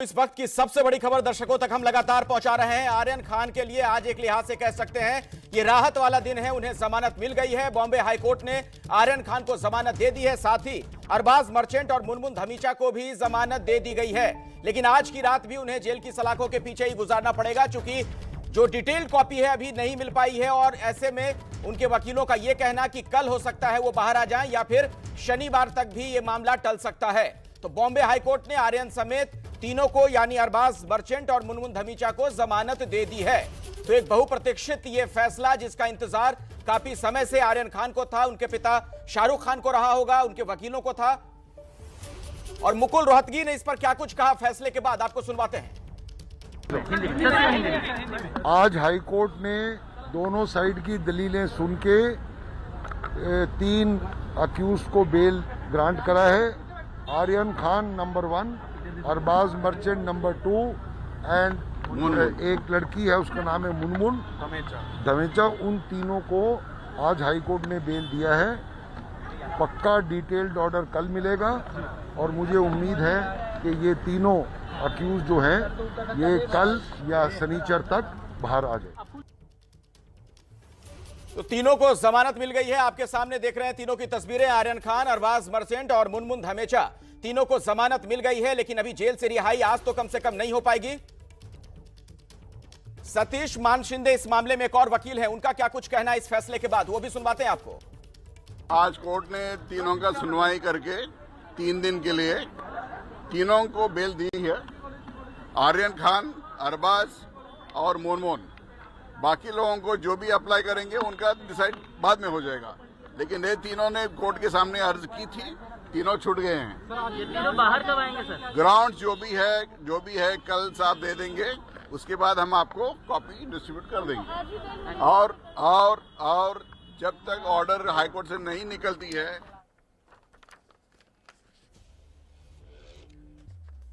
इस वक्त की सबसे बड़ी खबर दर्शकों तक हम लगातार पहुंचा रहे हैं। आर्यन खान के लिए आज एक लिहाज से कह सकते हैं ये राहत वाला दिन है। उन्हें जमानत मिल गई है। बॉम्बे हाईकोर्ट ने आर्यन खान को जमानत दे दी है। साथ ही अरबाज मर्चेंट और मुनमुन धमीचा को भी जमानत दे दी गई है। लेकिन आज की रात भी उन्हें जेल की सलाखों के पीछे ही गुजारना पड़ेगा, चूंकि जो डिटेल्ड कॉपी है अभी नहीं मिल पाई है। और ऐसे में उनके वकीलों का यह कहना कि कल हो सकता है वो बाहर आ जाएं या फिर शनिवार तक भी ये मामला टल सकता है। तो बॉम्बे हाईकोर्ट ने आर्यन समेत तीनों को यानी अरबाज मर्चेंट और मुनमुन धमीचा को जमानत दे दी है। तो एक बहुप्रतीक्षित ये फैसला जिसका इंतजार काफी समय से आर्यन खान को था, उनके पिता शाहरुख खान को रहा होगा, उनके वकीलों को था। और मुकुल रोहतगी ने इस पर क्या कुछ कहा फैसले के बाद, आपको सुनवाते हैं। आज हाईकोर्ट ने दोनों साइड की दलीलें सुन के 3 अक्यूज को बेल ग्रांट करा है। Aryan Khan number 1, Arbaaz Merchant number 2 and एक लड़की है उसका नाम है मुनमुन धमेचा। उन तीनों को आज हाईकोर्ट ने बेल दिया है। पक्का डिटेल्ड ऑर्डर कल मिलेगा और मुझे उम्मीद है कि ये तीनों अक्यूज जो हैं ये कल या शनिचर तक बाहर आ जाए। तो तीनों को जमानत मिल गई है। आपके सामने देख रहे हैं तीनों की तस्वीरें। आर्यन खान, अरबाज मर्चेंट और मुनमुन धमेचा, तीनों को जमानत मिल गई है। लेकिन अभी जेल से रिहाई आज तो कम से कम नहीं हो पाएगी। सतीश मानशिंदे इस मामले में एक और वकील हैं, उनका क्या कुछ कहना है इस फैसले के बाद, वो भी सुनवाते हैं आपको। आज कोर्ट ने तीनों का सुनवाई करके 3 दिन के लिए तीनों को बेल दी है। आर्यन खान, अरबाज और मुनमुन। बाकी लोगों को जो भी अप्लाई करेंगे उनका डिसाइड बाद में हो जाएगा। लेकिन ये तीनों ने कोर्ट के सामने अर्ज की थी, तीनों छूट गए हैं। सर ये तीनों बाहर कब आएंगे सर? ग्राउंड जो भी है कल साहब दे देंगे। उसके बाद हम आपको कॉपी डिस्ट्रीब्यूट कर देंगे। और जब तक ऑर्डर हाईकोर्ट से नहीं निकलती है।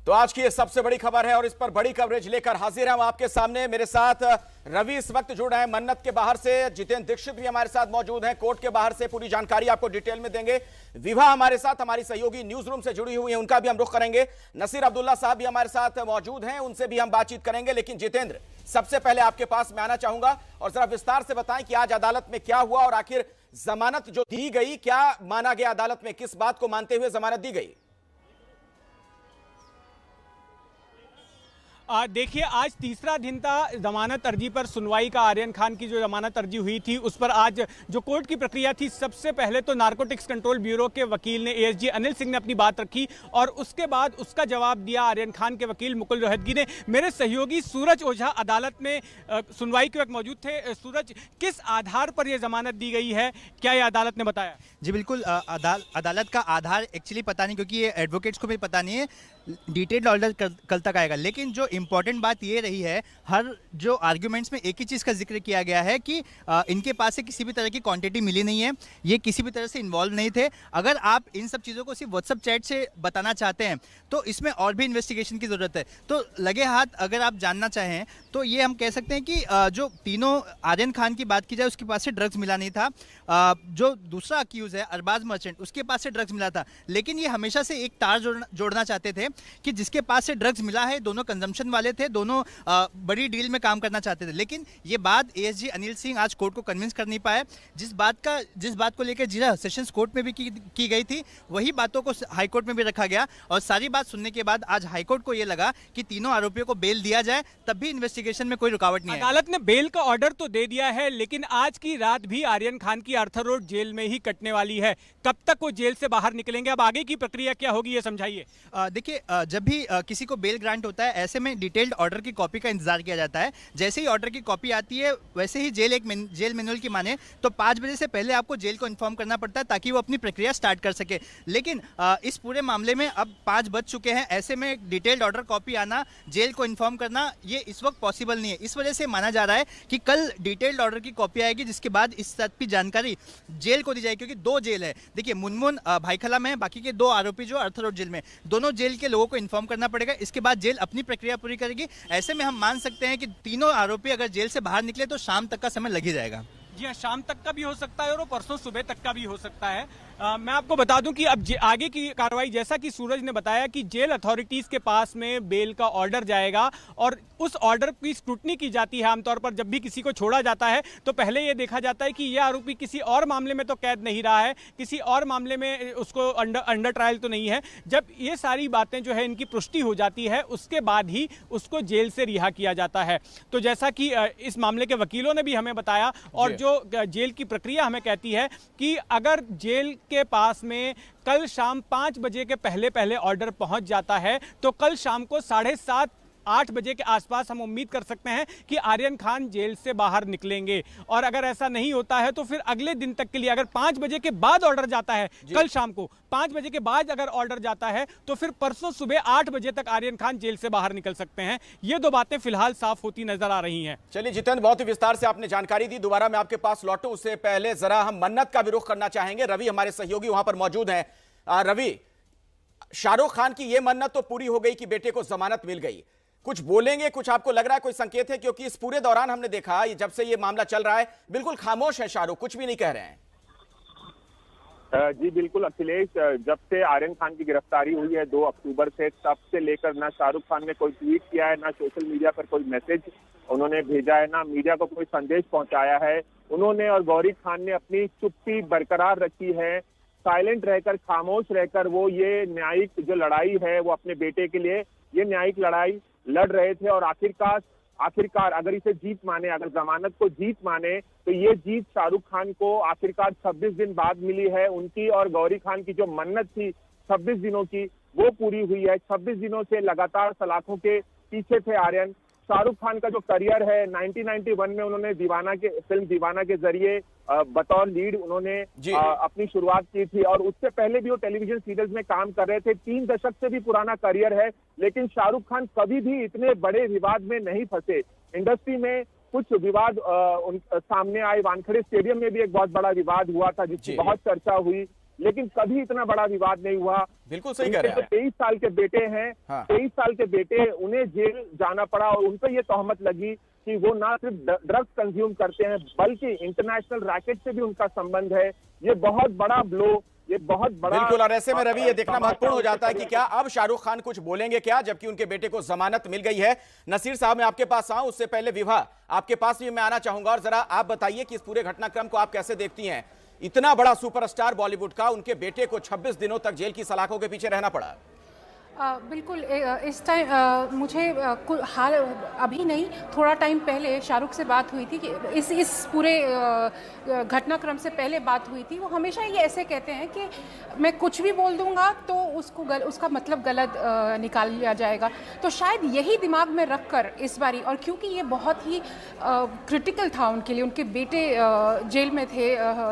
तो आज की ये सबसे बड़ी खबर है और इस पर बड़ी कवरेज लेकर हाजिर हम आपके सामने। मेरे साथ रवि इस वक्त जुड़ रहे हैं मन्नत के बाहर से, जितेंद्र दीक्षित भी हमारे साथ मौजूद हैं कोर्ट के बाहर से। पूरी जानकारी आपको डिटेल में देंगे। विभा हमारे साथ, हमारी सहयोगी न्यूज रूम से जुड़ी हुई है, उनका भी हम रुख करेंगे। नसीर अब्दुल्ला साहब भी हमारे साथ मौजूद हैं, उनसे भी हम बातचीत करेंगे। लेकिन जितेंद्र, सबसे पहले आपके पास मैं आना चाहूंगा और जरा विस्तार से बताएं कि आज अदालत में क्या हुआ और आखिर जमानत जो दी गई, क्या माना गया अदालत में, किस बात को मानते हुए जमानत दी गई। देखिए, आज तीसरा दिन था जमानत अर्जी पर सुनवाई का। आर्यन खान की जो जमानत अर्जी हुई थी उस पर आज जो कोर्ट की प्रक्रिया थी, सबसे पहले तो नारकोटिक्स कंट्रोल ब्यूरो के वकील ने, एएसजी अनिल सिंह ने अपनी बात रखी और उसके बाद उसका जवाब दिया आर्यन खान के वकील मुकुल रोहतगी ने। मेरे सहयोगी सूरज ओझा अदालत में सुनवाई के वक्त मौजूद थे। सूरज, किस आधार पर यह जमानत दी गई है, क्या यह अदालत ने बताया? जी बिल्कुल, अदालत का आधार एक्चुअली पता नहीं, क्योंकि ये एडवोकेट्स को भी पता नहीं है। डिटेल्ड ऑर्डर कल तक आएगा। लेकिन जो इंपॉर्टेंट बात ये रही है, हर जो आर्ग्यूमेंट्स में एक ही चीज़ का जिक्र किया गया है कि इनके पास से किसी भी तरह की क्वांटिटी मिली नहीं है, ये किसी भी तरह से इन्वॉल्व नहीं थे। अगर आप इन सब चीज़ों को सिर्फ व्हाट्सएप चैट से बताना चाहते हैं तो इसमें और भी इन्वेस्टिगेशन की ज़रूरत है। तो लगे हाथ अगर आप जानना चाहें तो ये हम कह सकते हैं कि जो तीनों, आर्यन खान की बात की जाए, उसके पास से ड्रग्स मिला नहीं था। जो दूसरा अक्यूज है अरबाज मर्चेंट, उसके पास से ड्रग्स मिला था। लेकिन ये हमेशा से एक तार जोड़ना चाहते थे कि जिसके पास से ड्रग्स मिला है, दोनों कंजम्पशन वाले थे, दोनों बड़ी डील में काम करना चाहते थे। लेकिन ये बात एएसजी अनिल सिंह आज कोर्ट को कन्विंस कर नहीं पाए। जिस बात को लेकर जिला सेशंस कोर्ट में भी की गई थी, वही बातों को हाई कोर्ट में भी रखा गया। और सारी बात सुनने के बाद आज हाई कोर्ट को यह लगा कि तीनों आरोपियों को बेल दिया जाए, तब भी इन्वेस्टिगेशन में कोई रुकावट नहीं है। अदालत ने बेल का ऑर्डर तो दे दिया है, लेकिन आज की रात भी आर्यन खान की आर्थर रोड जेल में ही कटने वाली है। कब तक वो जेल से बाहर निकलेंगे, अब आगे की प्रक्रिया क्या होगी, ये समझाइए। देखिए, जब भी किसी को बेल ग्रांट होता है, ऐसे में डिटेल्ड ऑर्डर की कॉपी का इंतजार किया जाता है। जैसे ही ऑर्डर की कॉपी आती है, वैसे ही जेल मैनुअल की माने तो 5 बजे से पहले आपको जेल को इन्फॉर्म करना पड़ता है ताकि वो अपनी प्रक्रिया स्टार्ट कर सके। लेकिन इस पूरे मामले में अब 5 बज चुके हैं, ऐसे में डिटेल्ड ऑर्डर कॉपी आना, जेल को इन्फॉर्म करना, ये इस वक्त पॉसिबल नहीं है। इस वजह से माना जा रहा है कि कल डिटेल्ड ऑर्डर की कॉपी आएगी, जिसके बाद इस सब की जानकारी जेल को दी जाएगी, क्योंकि 2 जेल है। देखिए, मुनमुन भाईखला में, बाकी के 2 आरोपी जो आर्थर रोड जेल में, दोनों जेल के लोगों को इन्फॉर्म करना पड़ेगा। इसके बाद जेल अपनी प्रक्रिया पूरी करेगी। ऐसे में हम मान सकते हैं कि तीनों आरोपी अगर जेल से बाहर निकले तो शाम तक का समय लग ही जाएगा। जी हाँ, शाम तक का भी हो सकता है और वो परसों सुबह तक का भी हो सकता है। मैं आपको बता दूं कि अब आगे की कार्रवाई, जैसा कि सूरज ने बताया कि जेल अथॉरिटीज के पास में बेल का ऑर्डर जाएगा और उस ऑर्डर की स्क्रूटनी की जाती है। आमतौर पर जब भी किसी को छोड़ा जाता है तो पहले ये देखा जाता है कि यह आरोपी किसी और मामले में तो कैद नहीं रहा है, किसी और मामले में उसको अंडर ट्रायल तो नहीं है। जब ये सारी बातें जो है इनकी पुष्टि हो जाती है उसके बाद ही उसको जेल से रिहा किया जाता है। तो जैसा कि इस मामले के वकीलों ने भी हमें बताया और जो जेल की प्रक्रिया हमें कहती है कि अगर जेल के पास में कल शाम 5 बजे के पहले ऑर्डर पहुंच जाता है तो कल शाम को 7:30-8 बजे के आसपास हम उम्मीद कर सकते हैं कि आर्यन खान जेल से बाहर निकलेंगे। और अगर ऐसा नहीं होता है तो फिर अगले दिन तक के लिए, अगर 5 बजे के बाद ऑर्डर जाता है, कल शाम को 5 बजे के बाद अगर ऑर्डर जाता है तो फिर परसों सुबह 8 बजे तक आर्यन खान जेल से बाहर निकल सकते हैं। ये दो बातें फिलहाल साफ होती नजर आ रही हैं। चलिए जितेंद्र, बहुत ही विस्तार से आपने जानकारी दी। दोबारा मैं आपके पास लौटूं उससे पहले जरा हम मन्नत का भी रुख करना चाहेंगे। रवि हमारे सहयोगी वहां पर मौजूद हैं। रवि, शाहरुख खान की यह मन्नत तो पूरी हो गई कि बेटे को जमानत मिल गई, कुछ बोलेंगे, कुछ आपको लग रहा है कोई संकेत है? क्योंकि इस पूरे दौरान हमने देखा जब से ये मामला चल रहा है बिल्कुल खामोश है शाहरुख, कुछ भी नहीं कह रहे हैं। जी बिल्कुल अखिलेश, जब से आर्यन खान की गिरफ्तारी हुई है 2 अक्टूबर से, तब से लेकर ना शाहरुख खान ने कोई ट्वीट किया है, ना सोशल मीडिया पर कोई मैसेज उन्होंने भेजा है, ना मीडिया को कोई संदेश पहुंचाया है। उन्होंने और गौरी खान ने अपनी चुप्पी बरकरार रखी है। साइलेंट रहकर, खामोश रहकर वो ये न्यायिक जो लड़ाई है वो अपने बेटे के लिए ये न्यायिक लड़ाई लड़ रहे थे। और आखिरकार अगर इसे जीत माने, अगर जमानत को जीत माने, तो ये जीत शाहरुख खान को आखिरकार 26 दिन बाद मिली है। उनकी और गौरी खान की जो मन्नत थी 26 दिनों की, वो पूरी हुई है। 26 दिनों से लगातार सलाखों के पीछे थे आर्यन। शाहरुख खान का जो करियर है, 1991 में उन्होंने फिल्म दीवाना के जरिए बतौर लीड उन्होंने अपनी शुरुआत की थी और उससे पहले भी वो टेलीविजन सीरियल्स में काम कर रहे थे। 3 दशक से भी पुराना करियर है, लेकिन शाहरुख खान कभी भी इतने बड़े विवाद में नहीं फंसे। इंडस्ट्री में कुछ विवाद सामने आए, वानखेड़े स्टेडियम में भी एक बहुत बड़ा विवाद हुआ था जिसकी बहुत चर्चा हुई, लेकिन कभी इतना बड़ा विवाद नहीं हुआ। बिल्कुल सही कह रहे हैं। 23 साल के बेटे हैं, 23 साल के बेटे, उन्हें जेल जाना पड़ा और उन पर यह तोहमत लगी कि वो ना सिर्फ ड्रग्स कंज्यूम करते हैं बल्कि इंटरनेशनल रैकेट से भी उनका संबंध है। ये बहुत बड़ा ब्लो, ये बहुत बड़ा। बिल्कुल, और ऐसे में रवि ये देखना महत्वपूर्ण हो जाता है कि क्या अब शाहरुख खान कुछ बोलेंगे क्या, जबकि उनके बेटे को जमानत मिल गई है। नसीर साहब, मैं आपके पास आऊं उससे पहले विभा आपके पास भी मैं आना चाहूंगा और जरा आप बताइए कि इस पूरे घटनाक्रम को आप कैसे देखती हैं। इतना बड़ा सुपरस्टार बॉलीवुड का, उनके बेटे को 26 दिनों तक जेल की सलाखों के पीछे रहना पड़ा। बिल्कुल, इस टाइम मुझे हाल अभी नहीं, थोड़ा टाइम पहले शाहरुख से बात हुई थी कि इस पूरे घटनाक्रम से पहले बात हुई थी। वो हमेशा ये ऐसे कहते हैं कि मैं कुछ भी बोल दूंगा तो उसका मतलब गलत निकाल लिया जाएगा। तो शायद यही दिमाग में रखकर इस बारी, और क्योंकि ये बहुत ही क्रिटिकल था उनके लिए, उनके बेटे जेल में थे,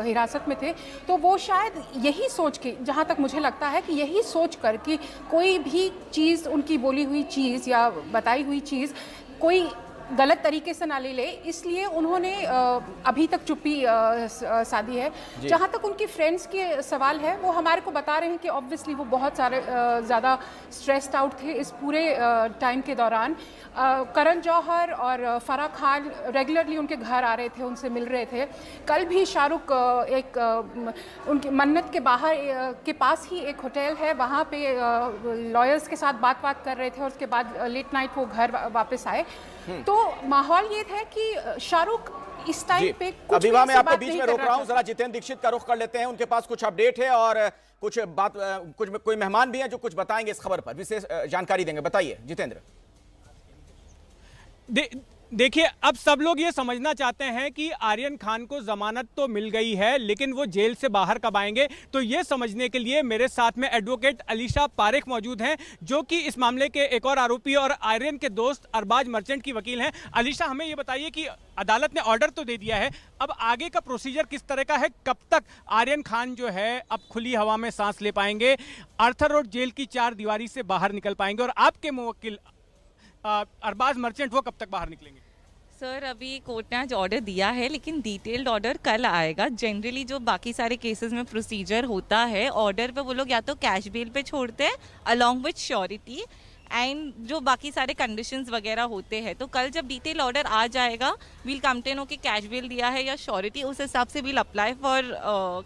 हिरासत में थे, तो वो शायद यही सोच के, जहाँ तक मुझे लगता है कि यही सोच कर कि कोई भी चीज़, उनकी बोली हुई चीज़ या बताई हुई चीज़ कोई गलत तरीके से ना ले ले, इसलिए उन्होंने अभी तक चुप्पी साधी है। जहाँ तक उनकी फ्रेंड्स के सवाल है, वो हमारे को बता रहे हैं कि ऑब्वियसली वो बहुत सारे ज़्यादा स्ट्रेस्ड आउट थे इस पूरे टाइम के दौरान। करण जौहर और फराह खान रेगुलरली उनके घर आ रहे थे, उनसे मिल रहे थे। कल भी शाहरुख उनकी मन्नत के बाहर के पास ही एक होटल है, वहाँ पे लॉयर्स के साथ बात कर रहे थे और उसके बाद लेट नाइट वो घर वापस आए। तो माहौल ये था कि शाहरुख इस टाइम पे कुछ अभी मैं आपको बीच में रोक रहा हूं, जरा जितेंद्र दीक्षित का रुख कर लेते हैं। उनके पास कुछ अपडेट है और कुछ कोई मेहमान भी हैं जो कुछ बताएंगे इस खबर पर, विशेष जानकारी देंगे। बताइए जितेंद्र। देखिए, अब सब लोग ये समझना चाहते हैं कि आर्यन खान को जमानत तो मिल गई है, लेकिन वो जेल से बाहर कब आएंगे। तो ये समझने के लिए मेरे साथ में एडवोकेट अलीशा पारेख मौजूद हैं, जो कि इस मामले के एक और आरोपी और आर्यन के दोस्त अरबाज मर्चेंट की वकील हैं। अलीशा, हमें ये बताइए कि अदालत ने ऑर्डर तो दे दिया है, अब आगे का प्रोसीजर किस तरह का है? कब तक आर्यन खान जो है अब खुली हवा में सांस ले पाएंगे, आर्थर रोड जेल की 4 दीवारी से बाहर निकल पाएंगे, और आपके मुवक्किल अरबाज मर्चेंट वो कब तक बाहर निकलेंगे? सर, अभी कोर्ट ने आज ऑर्डर दिया है, लेकिन डिटेल्ड ऑर्डर कल आएगा। जनरली जो बाकी सारे केसेस में प्रोसीजर होता है, ऑर्डर पे वो लोग या तो कैश बेल पे छोड़ते हैं अलॉन्ग विथ श्योरिटी, एंड जो बाकी सारे कंडीशंस वगैरह होते हैं। तो कल जब डिटेल ऑर्डर आ जाएगा, वील कम टू नो कि कैश बेल दिया है या श्योरिटी, उस हिसाब से we'll apply for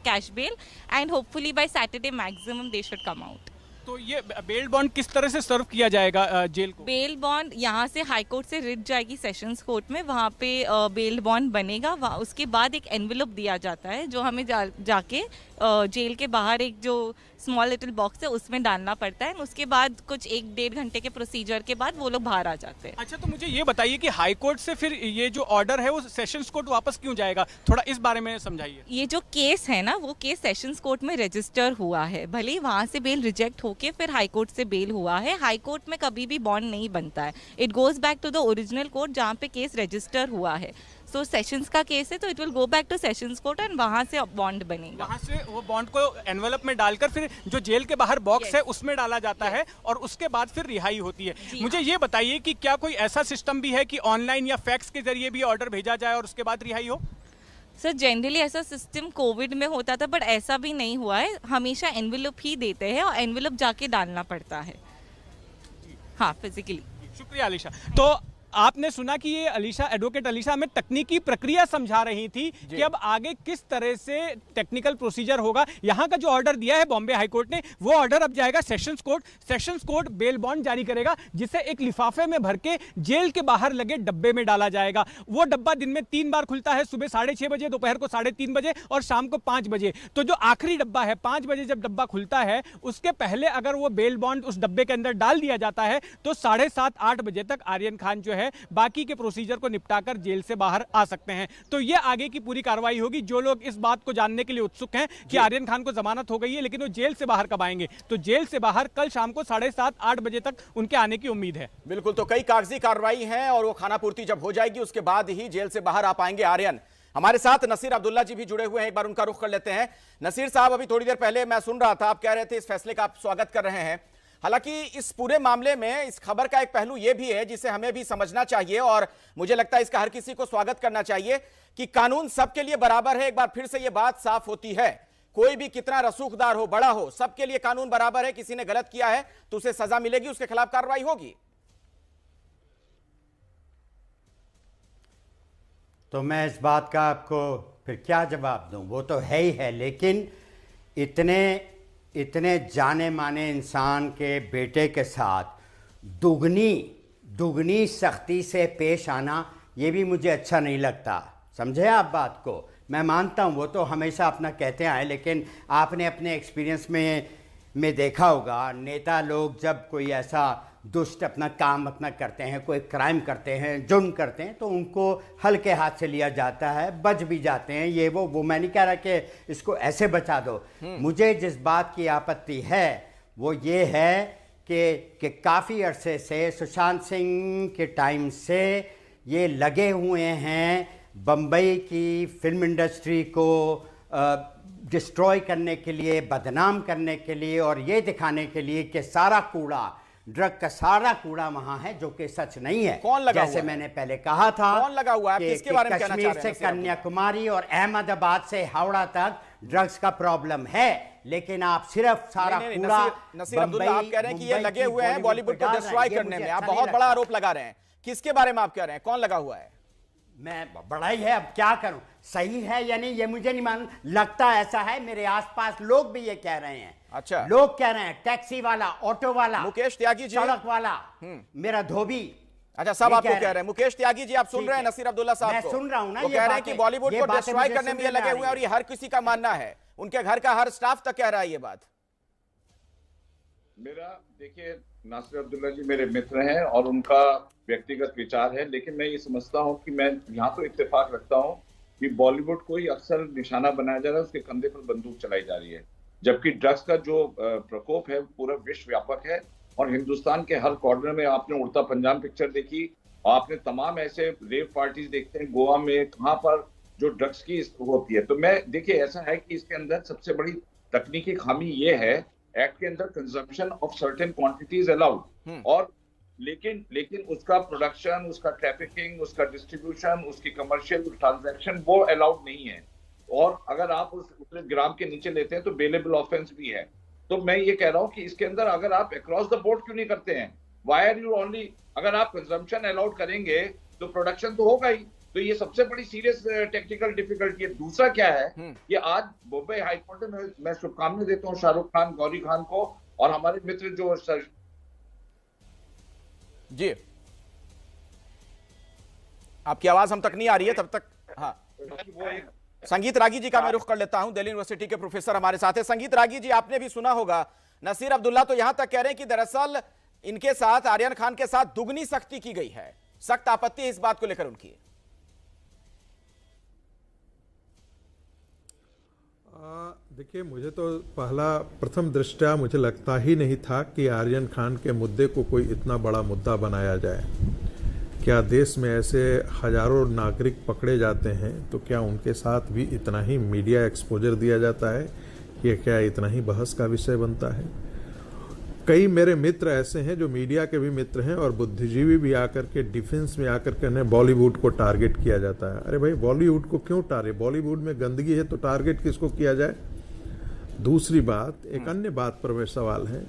cash bail and hopefully by Saturday maximum they should come out. तो ये बेल बॉन्ड किस तरह से सर्व किया जाएगा जेल को? बेल बॉन्ड यहाँ से हाई कोर्ट से रिट जाएगी सेशंस कोर्ट में, वहाँ पे बेल बॉन्ड बनेगा। उसके बाद एक एनवेलप दिया जाता है जो हमें जाके जेल के बाहर एक जो स्मॉल लिटिल बॉक्स है उसमें डालना पड़ता है। उसके बाद कुछ 1-1.5 घंटे के प्रोसीजर के बाद वो लोग बाहर आ जाते हैं। अच्छा, तो मुझे ये बताइए कि हाई कोर्ट से फिर ये जो ऑर्डर है वो सेशंस कोर्ट वापस क्यों जाएगा, थोड़ा इस बारे में समझाइए। ये जो केस है ना, वो केस सेशंस कोर्ट में रजिस्टर हुआ है, भले ही वहाँ से बेल रिजेक्ट होके फिर हाई कोर्ट से बेल हुआ है। हाई कोर्ट में कभी भी बॉन्ड नहीं बनता है, it goes back to the original court जहाँ पे केस रजिस्टर हुआ है। सो सेशंस का केस है तो it will go back two sessions court and वहाँ से बॉन्ड बनेगा। वहाँ से वो बॉन्ड को एनवेलप में डालकर फिर जो जेल के बाहर बॉक्स है उसमें डाला जाता है और उसके बाद फिर रिहाई होती है। मुझे ये बताइए कि क्या कोई ऐसा सिस्टम भी है कि ऑनलाइन या फैक्स के जरिए भी ऑर्डर भेजा जाए और उसके बाद रिहाई हो? सर जनरली ऐसा सिस्टम कोविड में होता था, बट ऐसा भी नहीं हुआ है। हमेशा एनवेलप ही देते हैं और एनवेलप जाके डालना पड़ता है, हाँ, फिजिकली। शुक्रिया अलीशा। तो आपने सुना कि ये एडवोकेट अलीशा हमें तकनीकी प्रक्रिया समझा रही थी कि अब आगे किस तरह से टेक्निकल प्रोसीजर होगा। यहाँ का जो ऑर्डर दिया है बॉम्बे हाई कोर्ट ने, वो ऑर्डर अब जाएगा sessions court. Sessions court bail bond जारी करेगा जिसे एक लिफाफे में भर के जेल के बाहर लगे डब्बे में डाला जाएगा। वो डब्बा दिन में 3 बार खुलता है, सुबह 6:30 बजे, दोपहर को 3:30 बजे और शाम को 5 बजे। तो जो आखिरी डब्बा है 5 बजे जब डब्बा खुलता है, उसके पहले अगर वो बेल बॉन्ड उस डब्बे के अंदर डाल दिया जाता है तो 7:30-8 बजे तक आर्यन खान जो है बाकी के प्रोसीजर को निपटाकर जेल से बाहर आ सकते हैं। तो ये आगे की पूरी कार्रवाई होगी। जो लोग इस बात को जानने के लिए उत्सुक हैं कि आर्यन खान को जमानत हो गई है लेकिन वो जेल से बाहर कब आएंगे, तो जेल से बाहर कल शाम को 7:30-8 बजे तक उनके आने की उम्मीद है। बिल्कुल, तो कई कागजी कार्रवाई है और वो खाना पूर्ति जब हो जाएगी उसके बाद ही जेल से बाहर आ पाएंगे आर्यन। हमारे साथ नसीर अब्दुल्ला जी भी जुड़े हुए हैं, एक बार उनका रुख कर लेते हैं। नसीर साहब, अभी थोड़ी देर पहले मैं सुन रहा था, आप कह रहे थे इस फैसले का आप स्वागत कर रहे हैं। हालांकि इस पूरे मामले में इस खबर का एक पहलू यह भी है जिसे हमें भी समझना चाहिए और मुझे लगता है इसका हर किसी को स्वागत करना चाहिए कि कानून सबके लिए बराबर है। एक बार फिर से यह बात साफ होती है, कोई भी कितना रसूखदार हो, बड़ा हो, सबके लिए कानून बराबर है। किसी ने गलत किया है तो उसे सजा मिलेगी, उसके खिलाफ कार्रवाई होगी। तो मैं इस बात का आपको फिर क्या जवाब दूं, वो तो है ही है, लेकिन इतने जाने माने इंसान के बेटे के साथ दुगनी सख्ती से पेश आना, ये भी मुझे अच्छा नहीं लगता। समझे आप बात को? मैं मानता हूँ वो तो हमेशा अपना कहते आए, लेकिन आपने अपने एक्सपीरियंस में देखा होगा, नेता लोग जब कोई ऐसा दुष्ट अपना काम करते हैं, कोई क्राइम करते हैं, जुर्म करते हैं, तो उनको हल्के हाथ से लिया जाता है, बच भी जाते हैं। ये वो मैं नहीं कह रहा कि इसको ऐसे बचा दो। मुझे जिस बात की आपत्ति है वो ये है कि काफ़ी अरसे से, सुशांत सिंह के टाइम से ये लगे हुए हैं बम्बई की फिल्म इंडस्ट्री को डिस्ट्रॉय करने के लिए, बदनाम करने के लिए और ये दिखाने के लिए कि सारा कूड़ा, ड्रग का सारा कूड़ा वहां है, जो कि सच नहीं है। कौन लगा जैसे मैंने पहले कहा था, कौन लगा हुआ है? किसके बारे में कहना चाह रहे हैं? कश्मीर से कन्याकुमारी और अहमदाबाद से हावड़ा तक ड्रग्स का प्रॉब्लम है, लेकिन आप सिर्फ सारा कूड़ा नसीर अब्दुल्ला, आप कह रहे हैं कि ये लगे हुए हैं बॉलीवुड को डिस्ट्रॉय करने में। आप बहुत बड़ा आरोप लगा रहे हैं, किसके बारे में आप कह रहे हैं? कौन लगा हुआ है? मैं बड़ा ही है, अब क्या करूं, सही है या नहीं ये मुझे नहीं मालूम, लगता ऐसा है। मेरे आसपास लोग भी ये कह रहे हैं। अच्छा, लोग कह रहे हैं, टैक्सी वाला, ऑटो वाला, मुकेश त्यागी जी, सड़क वाला, मेरा धोबी। अच्छा, सब आपको कह रहे हैं। मुकेश त्यागी जी, आप सुन रहे हैं नसीर अब्दुल्ला साहब को? मैं सुन रहा हूं ना, वो कह रहे हैं कि बॉलीवुड को डिस्ट्रॉय करने में ये लगे हुए हैं और ये हर किसी का मानना है, उनके घर का हर स्टाफ तक कह रहा है ये बात। मेरा, देखिए, नासिर अब्दुल्ला जी मेरे मित्र हैं और उनका व्यक्तिगत विचार है, लेकिन मैं ये समझता हूँ कि मैं यहाँ तो इत्तेफाक रखता हूँ कि बॉलीवुड को ही अक्सर निशाना बनाया जा रहा है, उसके कंधे पर बंदूक चलाई जा रही है, जबकि ड्रग्स का जो प्रकोप है पूरा विश्व व्यापक है और हिंदुस्तान के हर कॉर्नर में। आपने उड़ता पंजाब पिक्चर देखी, आपने तमाम ऐसे रेव पार्टीज देखते हैं गोवा में, कहाँ पर जो ड्रग्स की होती है। तो मैं, देखिए, ऐसा है कि इसके अंदर सबसे बड़ी तकनीकी खामी ये है, एक्ट के अंदर consumption of certain quantities allowed, और लेकिन उसका प्रोडक्शन, उसका ट्रैफिकिंग, उसका डिस्ट्रीब्यूशन, उसकी कमर्शियल ट्रांजैक्शन वो अलाउड नहीं है। और अगर आप उस ग्राम के नीचे लेते हैं तो बेलेबल ऑफेंस भी है। तो मैं ये कह रहा हूं कि इसके अंदर अगर आप अक्रॉस द बोर्ड क्यों नहीं करते हैं, वाई आर यू ओनली, अगर आप कंजम्पशन अलाउड करेंगे तो प्रोडक्शन तो होगा ही। तो ये सबसे बड़ी सीरियस टेक्निकल डिफिकल्टी है। दूसरा क्या है कि आज बॉम्बे हाई कोर्ट में मैं शुभकामनाएं देता हूँ शाहरुख खान, गौरी खान को और हमारे मित्र जो जी, आपकी आवाज हम तक नहीं आ रही है तब तक। हाँ, संगीत रागी जी का मैं रुख कर लेता हूं, दिल्ली यूनिवर्सिटी के प्रोफेसर हमारे साथ है। संगीत रागी जी, आपने भी सुना होगा नसीर अब्दुल्ला तो यहां तक कह रहे हैं कि दरअसल इनके साथ, आर्यन खान के साथ दुगनी सख्ती की गई है। सख्त आपत्ति है इस बात को लेकर उनकी। देखिए, मुझे तो प्रथम दृष्टया मुझे लगता ही नहीं था कि आर्यन खान के मुद्दे को कोई इतना बड़ा मुद्दा बनाया जाए। क्या देश में ऐसे हजारों नागरिक पकड़े जाते हैं तो क्या उनके साथ भी इतना ही मीडिया एक्सपोजर दिया जाता है? ये क्या इतना ही बहस का विषय बनता है? कई मेरे मित्र ऐसे हैं जो मीडिया के भी मित्र हैं और बुद्धिजीवी भी आकर के डिफेंस में आकर के उन्हें बॉलीवुड को टारगेट किया जाता है। अरे भाई, बॉलीवुड को क्यों टारगेट? बॉलीवुड में गंदगी है तो टारगेट किसको किया जाए? दूसरी बात, एक अन्य बात पर मेरा सवाल है।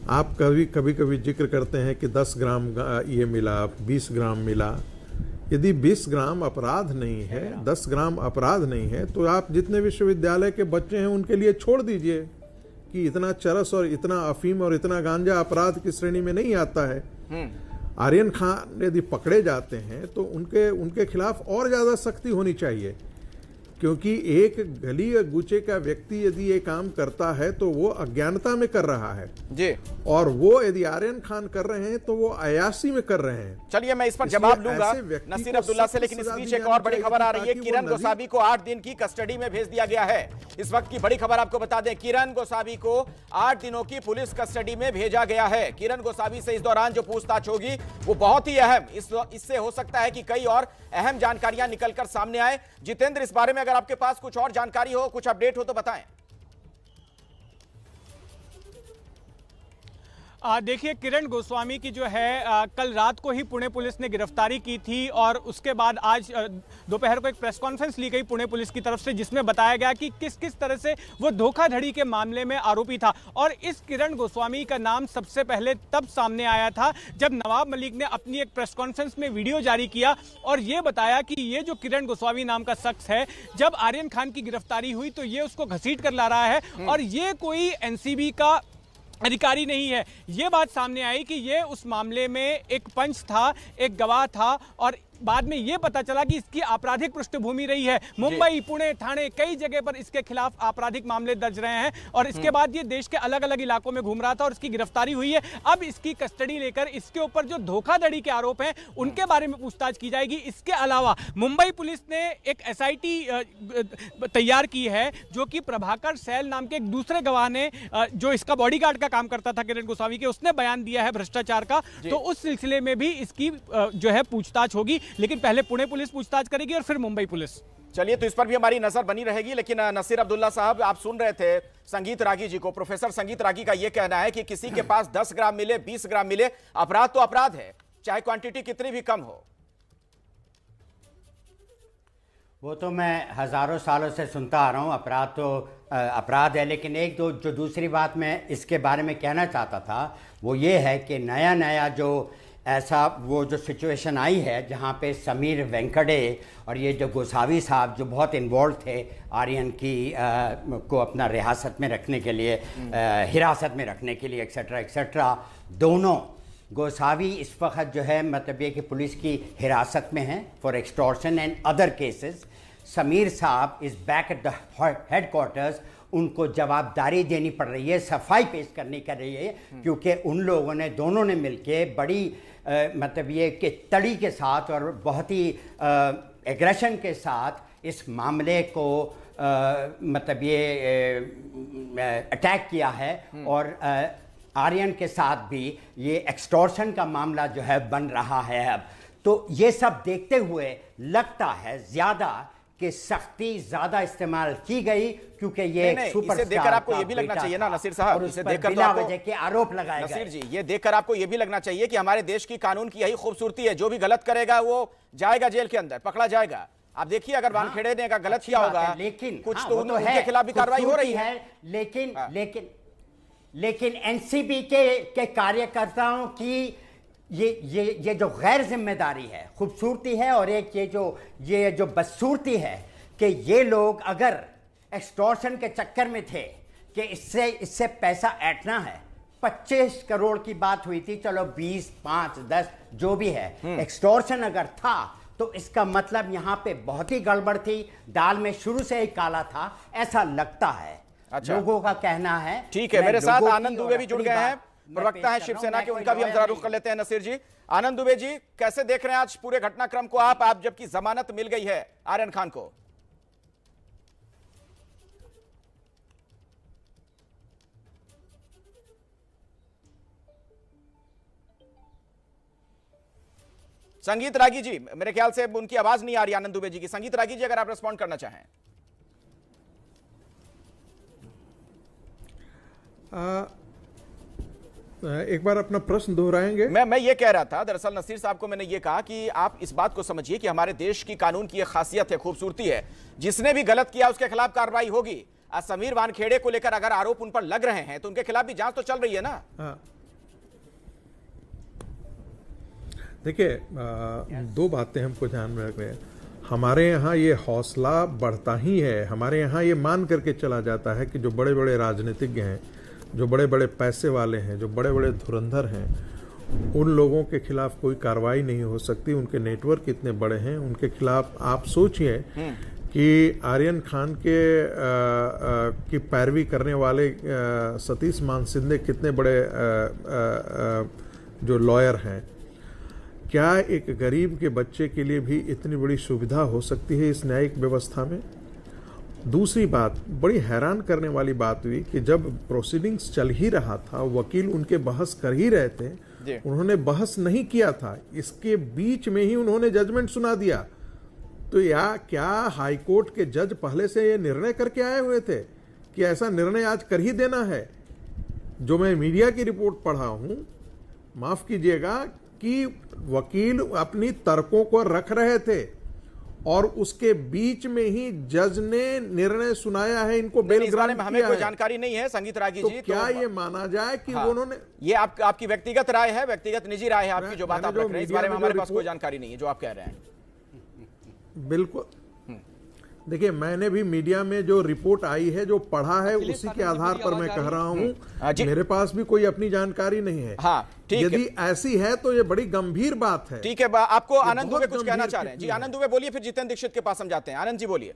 आप कभी जिक्र करते हैं कि 10 ग्राम ये मिला, 20 ग्राम मिला। यदि 20 ग्राम अपराध नहीं है, 10 ग्राम अपराध नहीं है, तो आप जितने विश्वविद्यालय के बच्चे हैं उनके लिए छोड़ दीजिए कि इतना चरस और इतना अफीम और इतना गांजा अपराध की श्रेणी में नहीं आता है। आर्यन खान यदि पकड़े जाते हैं तो उनके खिलाफ और ज्यादा सख्ती होनी चाहिए, क्योंकि एक गली गुचे का व्यक्ति यदि ये काम करता है तो वो अज्ञानता में कर रहा है जी, और वो यदि आर्यन खान कर रहे हैं तो वो अयासी में कर रहे हैं। चलिए, मैं इस पर जवाब लूंगा नसीर अब्दुल्ला से, लेकिन इस बीच एक और बड़ी खबर आ रही है। किरण गोसावी को 8 दिन की कस्टडी में भेज दिया गया है। इस वक्त की बड़ी खबर आपको बता दें, किरण गोसावी को 8 दिनों की पुलिस कस्टडी में भेजा गया है। किरण गोसावी से इस दौरान जो पूछताछ होगी वो बहुत ही अहम, इससे हो सकता है कि कई और अहम जानकारियां निकलकर सामने आए। जितेंद्र, इस बारे में अगर आपके पास कुछ और जानकारी हो, कुछ अपडेट हो तो बताएं। देखिए, किरण गोस्वामी की जो है कल रात को ही पुणे पुलिस ने गिरफ्तारी की थी और उसके बाद आज दोपहर को एक प्रेस कॉन्फ्रेंस ली गई पुणे पुलिस की तरफ से, जिसमें बताया गया कि किस किस तरह से वो धोखाधड़ी के मामले में आरोपी था। और इस किरण गोस्वामी का नाम सबसे पहले तब सामने आया था जब नवाब मलिक ने अपनी एक प्रेस कॉन्फ्रेंस में वीडियो जारी किया और ये बताया कि ये जो किरण गोस्वामी नाम का शख्स है, जब आर्यन खान की गिरफ्तारी हुई तो ये उसको घसीट कर ला रहा है और ये कोई एनसीबी का अधिकारी नहीं है। ये बात सामने आई कि ये उस मामले में एक पंच था, एक गवाह था और बाद में ये पता चला कि इसकी आपराधिक पृष्ठभूमि रही है। मुंबई, पुणे, ठाणे, कई जगह पर इसके खिलाफ आपराधिक मामले दर्ज रहे हैं और इसके बाद ये देश के अलग अलग इलाकों में घूम रहा था और इसकी गिरफ्तारी हुई है। अब इसकी कस्टडी लेकर इसके ऊपर जो धोखाधड़ी के आरोप हैं उनके बारे में पूछताछ की जाएगी। इसके अलावा मुंबई पुलिस ने एक SIT तैयार की है, जो कि प्रभाकर सैल नाम के एक दूसरे गवाह ने, जो इसका बॉडीगार्ड का काम करता था किरण गोस्वामी के, उसने बयान दिया है भ्रष्टाचार का। तो उस सिलसिले में भी इसकी जो है पूछताछ होगी, लेकिन पहले पुणे पुलिस पूछताछ करेगी और फिर मुंबई पुलिस। चलिए, तो इस पर भी हमारी नजर बनी रहेगी। लेकिन नसीर अब्दुल्ला साहब, आप सुन रहे थे संगीत रागी जी को। प्रोफेसर संगीत रागी का यह कहना है कि किसी के पास 10 ग्राम मिले, 20 ग्राम मिले, अपराध तो अपराध है, चाहे क्वांटिटी कितनी भी कम हो। वो तो मैं हजारों सालों से सुनता आ रहा हूँ, अपराध तो अपराध है। लेकिन जो दूसरी बात मैं इसके बारे में कहना चाहता था वो ये है कि नया जो वो जो सिचुएशन आई है जहाँ पे समीर वेंकटे और ये जो गोसावी साहब जो बहुत इन्वॉल्व थे आर्यन की को अपना हिरासत में रखने के लिए एक्सेट्रा, दोनों गोसावी इस वक्त जो है मतलब ये कि पुलिस की हिरासत में हैं for extortion and other cases. Sameer साहब is back at the headquarters, उनको जवाबदारी देनी पड़ रही है, सफाई पेश करनी कर रही है, क्योंकि उन लोगों ने दोनों ने मिलके बड़ी मतलब ये कि तड़ी के साथ और बहुत ही एग्रेशन के साथ इस मामले को मतलब ये अटैक किया है। और आर्यन के साथ भी ये एक्सटॉर्शन का मामला जो है बन रहा है। अब तो ये सब देखते हुए लगता है ज़्यादा कि सख्ती ज्यादा इस्तेमाल की गई, क्योंकि ये सुपर इसे देखकर आपको ये भी लगना चाहिए ना नसीर साहब, इसे देखकर तो आपको के आरोप लगाए नसीर जी, ये देखकर आपको ये भी लगना चाहिए कि हमारे देश की कानून की यही खूबसूरती है, जो भी गलत करेगा वो जाएगा जेल के अंदर, पकड़ा जाएगा। आप देखिए, अगर वानखेड़े ने गलत किया होगा, लेकिन कुछ तो उनके खिलाफ भी कार्रवाई हो रही है। लेकिन लेकिन एनसीबी के कार्यकर्ताओं की ये जो गैर जिम्मेदारी है, खूबसूरती है, और एक ये जो बदसूरती है कि ये लोग अगर एक्सटॉर्शन के चक्कर में थे कि इससे पैसा ऐंठना है, 25 करोड़ की बात हुई थी, चलो 20, 5, 10 जो भी है, एक्सटॉर्शन अगर था तो इसका मतलब यहाँ पे बहुत ही गड़बड़ थी, दाल में शुरू से ही काला था, ऐसा लगता है। अच्छा। लोगों का कहना है। ठीक है, मेरे साथ आनंद दुबे भी जुड़ गए हैं, प्रवक्ता है शिवसेना के, उनका भी हम जरा रुख कर लेते हैं। नसीर जी, आनंद दुबे जी, कैसे देख रहे हैं आज पूरे घटनाक्रम को आप जबकि जमानत मिल गई है आर्यन खान को? संगीत रागी जी, मेरे ख्याल से उनकी आवाज नहीं आ रही आनंद दुबे जी की। संगीत रागी जी, अगर आप रिस्पॉन्ड करना चाहें। एक बार अपना प्रश्न दोहराएंगे? मैं ये कह रहा था, दरअसल नसीर साहब को मैंने ये कहा कि आप इस बात को समझिए कि हमारे देश की कानून की एक खासियत है, खूबसूरती है, जिसने भी गलत किया उसके खिलाफ कार्रवाई होगी। आज समीर वानखेड़े को लेकर अगर आरोप उन पर लग रहे हैं तो उनके खिलाफ भी जांच तो चल रही है ना। हाँ। देखिए, दो बातें हमको ध्यान में रखनी है। हमारे यहाँ ये हौसला बढ़ता ही है, हमारे यहाँ ये मान करके चला जाता है कि जो बड़े बड़े राजनीतिज्ञ हैं, जो बड़े बड़े पैसे वाले हैं, जो बड़े बड़े धुरंधर हैं, उन लोगों के खिलाफ कोई कार्रवाई नहीं हो सकती। उनके नेटवर्क इतने बड़े हैं, उनके खिलाफ आप सोचिए कि आर्यन खान की पैरवी करने वाले सतीश मानसिंदे कितने बड़े जो लॉयर हैं। क्या एक गरीब के बच्चे के लिए भी इतनी बड़ी सुविधा हो सकती है इस न्यायिक व्यवस्था में? दूसरी बात, बड़ी हैरान करने वाली बात हुई कि जब प्रोसीडिंग्स चल ही रहा था, वकील उनके बहस कर ही रहे थे, उन्होंने बहस नहीं किया था, इसके बीच में ही उन्होंने जजमेंट सुना दिया। तो क्या हाईकोर्ट के जज पहले से ये निर्णय करके आए हुए थे कि ऐसा निर्णय आज कर ही देना है? जो मैं मीडिया की रिपोर्ट पढ़ा हूं, माफ कीजिएगा, कि वकील अपनी तर्कों को रख रहे थे और उसके बीच में ही जज ने निर्णय सुनाया है, इनको बेल ग्रांट किया है। हमें कोई जानकारी नहीं है संगीत रागी जी। क्या ये माना जाए कि उन्होंने, ये आपकी व्यक्तिगत राय है, व्यक्तिगत निजी राय है आपकी, जो बात आप रख रहे हैं, इस बारे में हमारे पास कोई जानकारी नहीं है जो आप कह रहे हैं। बिल्कुल। देखिए, मैंने भी मीडिया में जो रिपोर्ट आई है, जो पढ़ा है, उसी के आधार पर मैं कह रहा हूं। मेरे पास भी कोई अपनी जानकारी नहीं है। हाँ, यदि ऐसी है तो ये बड़ी गंभीर बात है। ठीक है, आपको आनंद दुबे कुछ कहना चाह रहे हैं? जी आनंद दुबे बोलिए, फिर जितेंद्र दीक्षित के पास हम जाते हैं। आनंद जी बोलिए।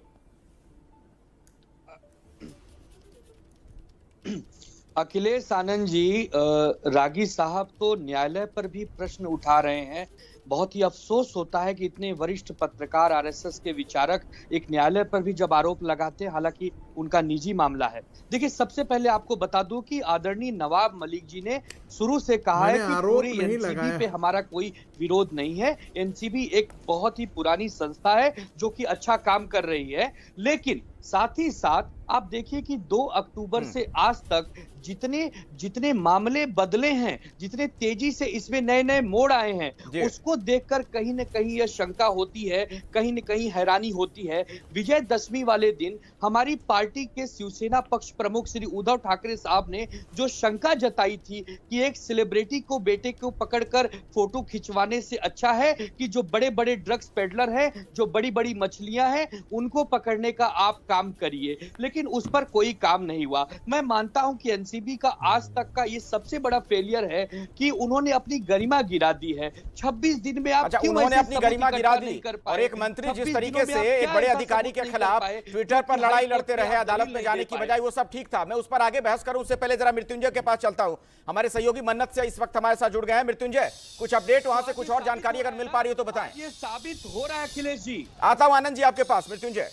अखिलेश आनंद जी, रागी साहब तो न्यायालय पर भी प्रश्न उठा रहे हैं। बहुत ही अफसोस होता है कि इतने वरिष्ठ पत्रकार, आरएसएस के विचारक एक न्यायालय पर भी जब आरोप लगाते हैं, हालांकि उनका निजी मामला है। देखिए, सबसे पहले आपको बता दूं कि आदरणीय नवाब मलिक जी ने शुरू से कहा है कि पूरी एनसीबी पे हमारा कोई विरोध नहीं है। एनसीबी एक बहुत ही पुरानी संस्था है जो कि अच्छा काम कर रही है, लेकिन साथ ही साथ आप देखिए कि 2 अक्टूबर से आज तक जितने मामले बदले हैं, जितने तेजी से इसमें नए नए मोड़ आए हैं, उसको देखकर कहीं न कहीं यह शंका होती है, कहीं न कहीं हैरानी होती है। विजयदशमी वाले दिन हमारी पार्टी के शिवसेना पक्ष प्रमुख श्री उद्धव ठाकरे साहब ने जो शंका जताई थी कि एक सेलिब्रिटी को, बेटे को पकड़कर फोटो खिंचवाने से अच्छा है कि जो बड़े बड़े ड्रग्स पेडलर हैं, जो बड़ी बड़ी मछलियां हैं, उनको पकड़ने का आप काम करिए, लेकिन उस पर कोई काम नहीं हुआ। मैं मानता हूं कि एनसीबी का आज तक का ये सबसे बड़ा फेलियर है कि उन्होंने अपनी गरिमा गिरा दी है। 26 दिन में आप क्यों उन्होंने अपनी गरिमा गिरा दी? और एक मंत्री जिस तरीके से एक बड़े अधिकारी के खिलाफ ट्विटर पर लड़ाई लड़ते रहे, अदालत में जाने की बजाय, वो सब ठीक था। मैं उस पर आगे बहस करूं उससे पहले जरा मृत्युंजय के पास चलता हूं। हमारे सहयोगी मन्नत से इस वक्त हमारे साथ जुड़ गए हैं। मृत्युंजय, कुछ अपडेट वहां से, कुछ और जानकारी अगर मिल पा रही हो तो बताएं। ये साबित हो रहा है अखिलेश जी। आता हूं आनंद जी आपके पास। मृत्युंजय।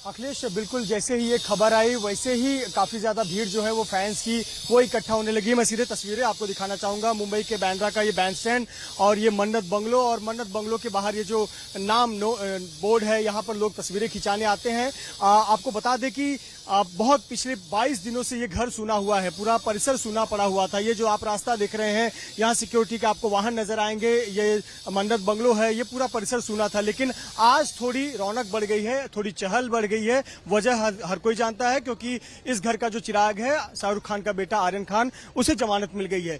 अखिलेश, बिल्कुल जैसे ही ये खबर आई वैसे ही काफी ज्यादा भीड़ जो है वो फैंस की वो इकट्ठा होने लगी। मैं सीधे तस्वीरें आपको दिखाना चाहूंगा। मुंबई के बांद्रा का ये बैंड स्टैंड और ये मन्नत बंगलो, और मन्नत बंगलो के बाहर ये जो नाम बोर्ड है, यहाँ पर लोग तस्वीरें खिंचाने आते हैं। आपको बता दें कि बहुत पिछले 22 दिनों से ये घर सूना हुआ है, पूरा परिसर सूना पड़ा हुआ था। ये जो आप रास्ता देख रहे हैं, यहाँ सिक्योरिटी के आपको वाहन नजर आएंगे, ये मन्नत बंगलो है, ये पूरा परिसर सूना था। लेकिन आज थोड़ी रौनक बढ़ गई है, थोड़ी चहल बढ़ गई है। वजह हर कोई जानता है, क्योंकि इस घर का जो चिराग है, शाहरुख खान का बेटा आर्यन खान, उसे जमानत मिल गई है।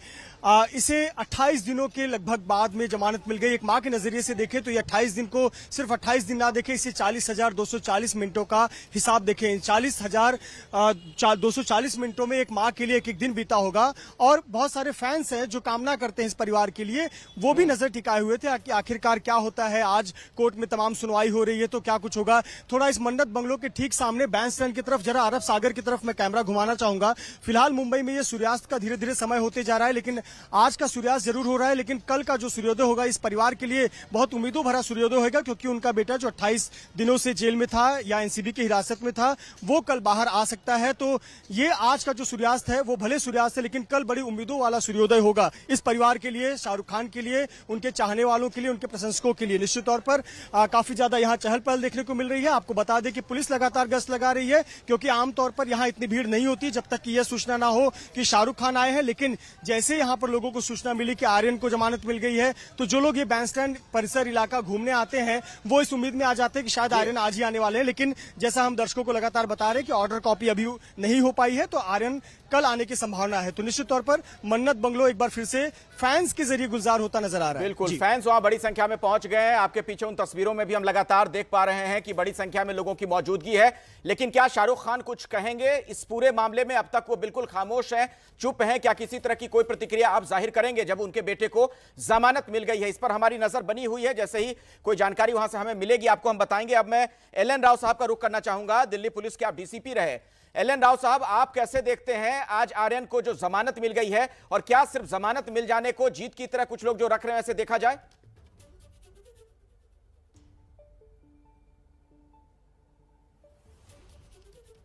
इसे 28 दिनों के लगभग बाद में जमानत मिल गई। एक मां के नजरिए से देखें तो ये 28 दिन को सिर्फ 28 दिन ना देखें, इसे 40,240 मिनटों का हिसाब देखें। 40,240 मिनटों में एक मां के लिए एक एक दिन बीता होगा। और बहुत सारे फैंस हैं जो कामना करते हैं इस परिवार के लिए, वो भी नजर टिकाए हुए थे कि आखिरकार क्या होता है। आज कोर्ट में तमाम सुनवाई हो रही है तो क्या कुछ होगा। थोड़ा इस मन्नत बंगलो के ठीक सामने बैंड स्टैंड की तरफ, जरा अरब सागर की तरफ मैं कैमरा घुमाना चाहूंगा। फिलहाल मुंबई में ये सूर्यास्त का धीरे धीरे समय होते जा रहा है, लेकिन आज का सूर्यास्त जरूर हो रहा है, लेकिन कल का जो सूर्योदय होगा इस परिवार के लिए बहुत उम्मीदों भरा सूर्योदय होगा, क्योंकि उनका बेटा जो 28 दिनों से जेल में था या एनसीबी की हिरासत में था, वो कल बाहर आ सकता है। तो ये आज का जो सूर्यास्त है वो भले सूर्यास्त है, लेकिन कल बड़ी उम्मीदों वाला सूर्योदय होगा इस परिवार के लिए, शाहरुख खान के लिए, उनके चाहने वालों के लिए, उनके प्रशंसकों के लिए। निश्चित तौर पर काफी ज्यादा यहाँ चहल पहल देखने को मिल रही है। आपको बता दें कि पुलिस लगातार गश्त लगा रही है, क्योंकि आमतौर पर यहाँ इतनी भीड़ नहीं होती जब तक कि यह सूचना ना हो कि शाहरुख खान आए हैं। लेकिन जैसे यहाँ पर लोगों को सूचना मिली कि आर्यन को जमानत मिल गई है, तो जो लोग ये बैंडस्टैंड परिसर इलाका घूमने आते हैं वो इस उम्मीद में आ जाते हैं कि शायद आर्यन आज ही आने वाले हैं। लेकिन जैसा हम दर्शकों को लगातार बता रहे हैं कि ऑर्डर कॉपी अभी नहीं हो पाई है, तो आर्यन कल आने की संभावना है। तो निश्चित तौर पर मन्नत बंगलो एक बार फिर से फैंस के जरिए गुलजार होता नजर आ रहा है। बिल्कुल, फैंस वहां बड़ी संख्या में पहुंच गए हैं। आपके पीछे उन तस्वीरों में भी हम लगातार देख पा रहे हैं कि बड़ी संख्या में लोगों की मौजूदगी है। लेकिन क्या शाहरुख खान कुछ कहेंगे इस पूरे मामले में? अब तक वो बिल्कुल खामोश हैं, चुप हैं। क्या किसी तरह की कोई प्रतिक्रिया आप जाहिर करेंगे जब उनके बेटे को जमानत मिल गई है? इस पर हमारी नजर बनी हुई है। जैसे ही कोई जानकारी वहां से हमें मिलेगी आपको हम बताएंगे। अब मैं एलएन राव साहब का रुख करना चाहूंगा। दिल्ली पुलिस के आप डीसीपी रहे। एलएन राव साहब, आप कैसे देखते हैं आज आर्यन को जो जमानत मिल गई है, और क्या सिर्फ जमानत मिल जाने को जीत की तरह कुछ लोग जो रख रहे हैं ऐसे देखा जाए?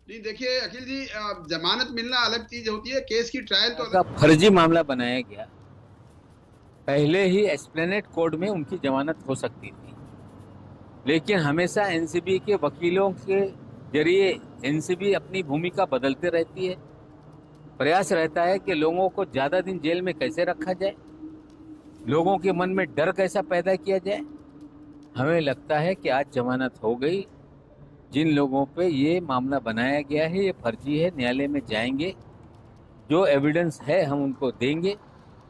नहीं, देखिए अखिल जी, जमानत मिलना अलग चीज होती है, केस की ट्रायल तो फर्जी मामला बनाया गया। पहले ही एस्प्लेनेड कोर्ट में उनकी जमानत हो सकती थी, लेकिन हमेशा एनसीबी के वकीलों के जरिए एनसीबी अपनी भूमिका बदलते रहती है। प्रयास रहता है कि लोगों को ज़्यादा दिन जेल में कैसे रखा जाए, लोगों के मन में डर कैसा पैदा किया जाए। हमें लगता है कि आज जमानत हो गई। जिन लोगों पे ये मामला बनाया गया है ये फर्जी है, न्यायालय में जाएंगे, जो एविडेंस है हम उनको देंगे,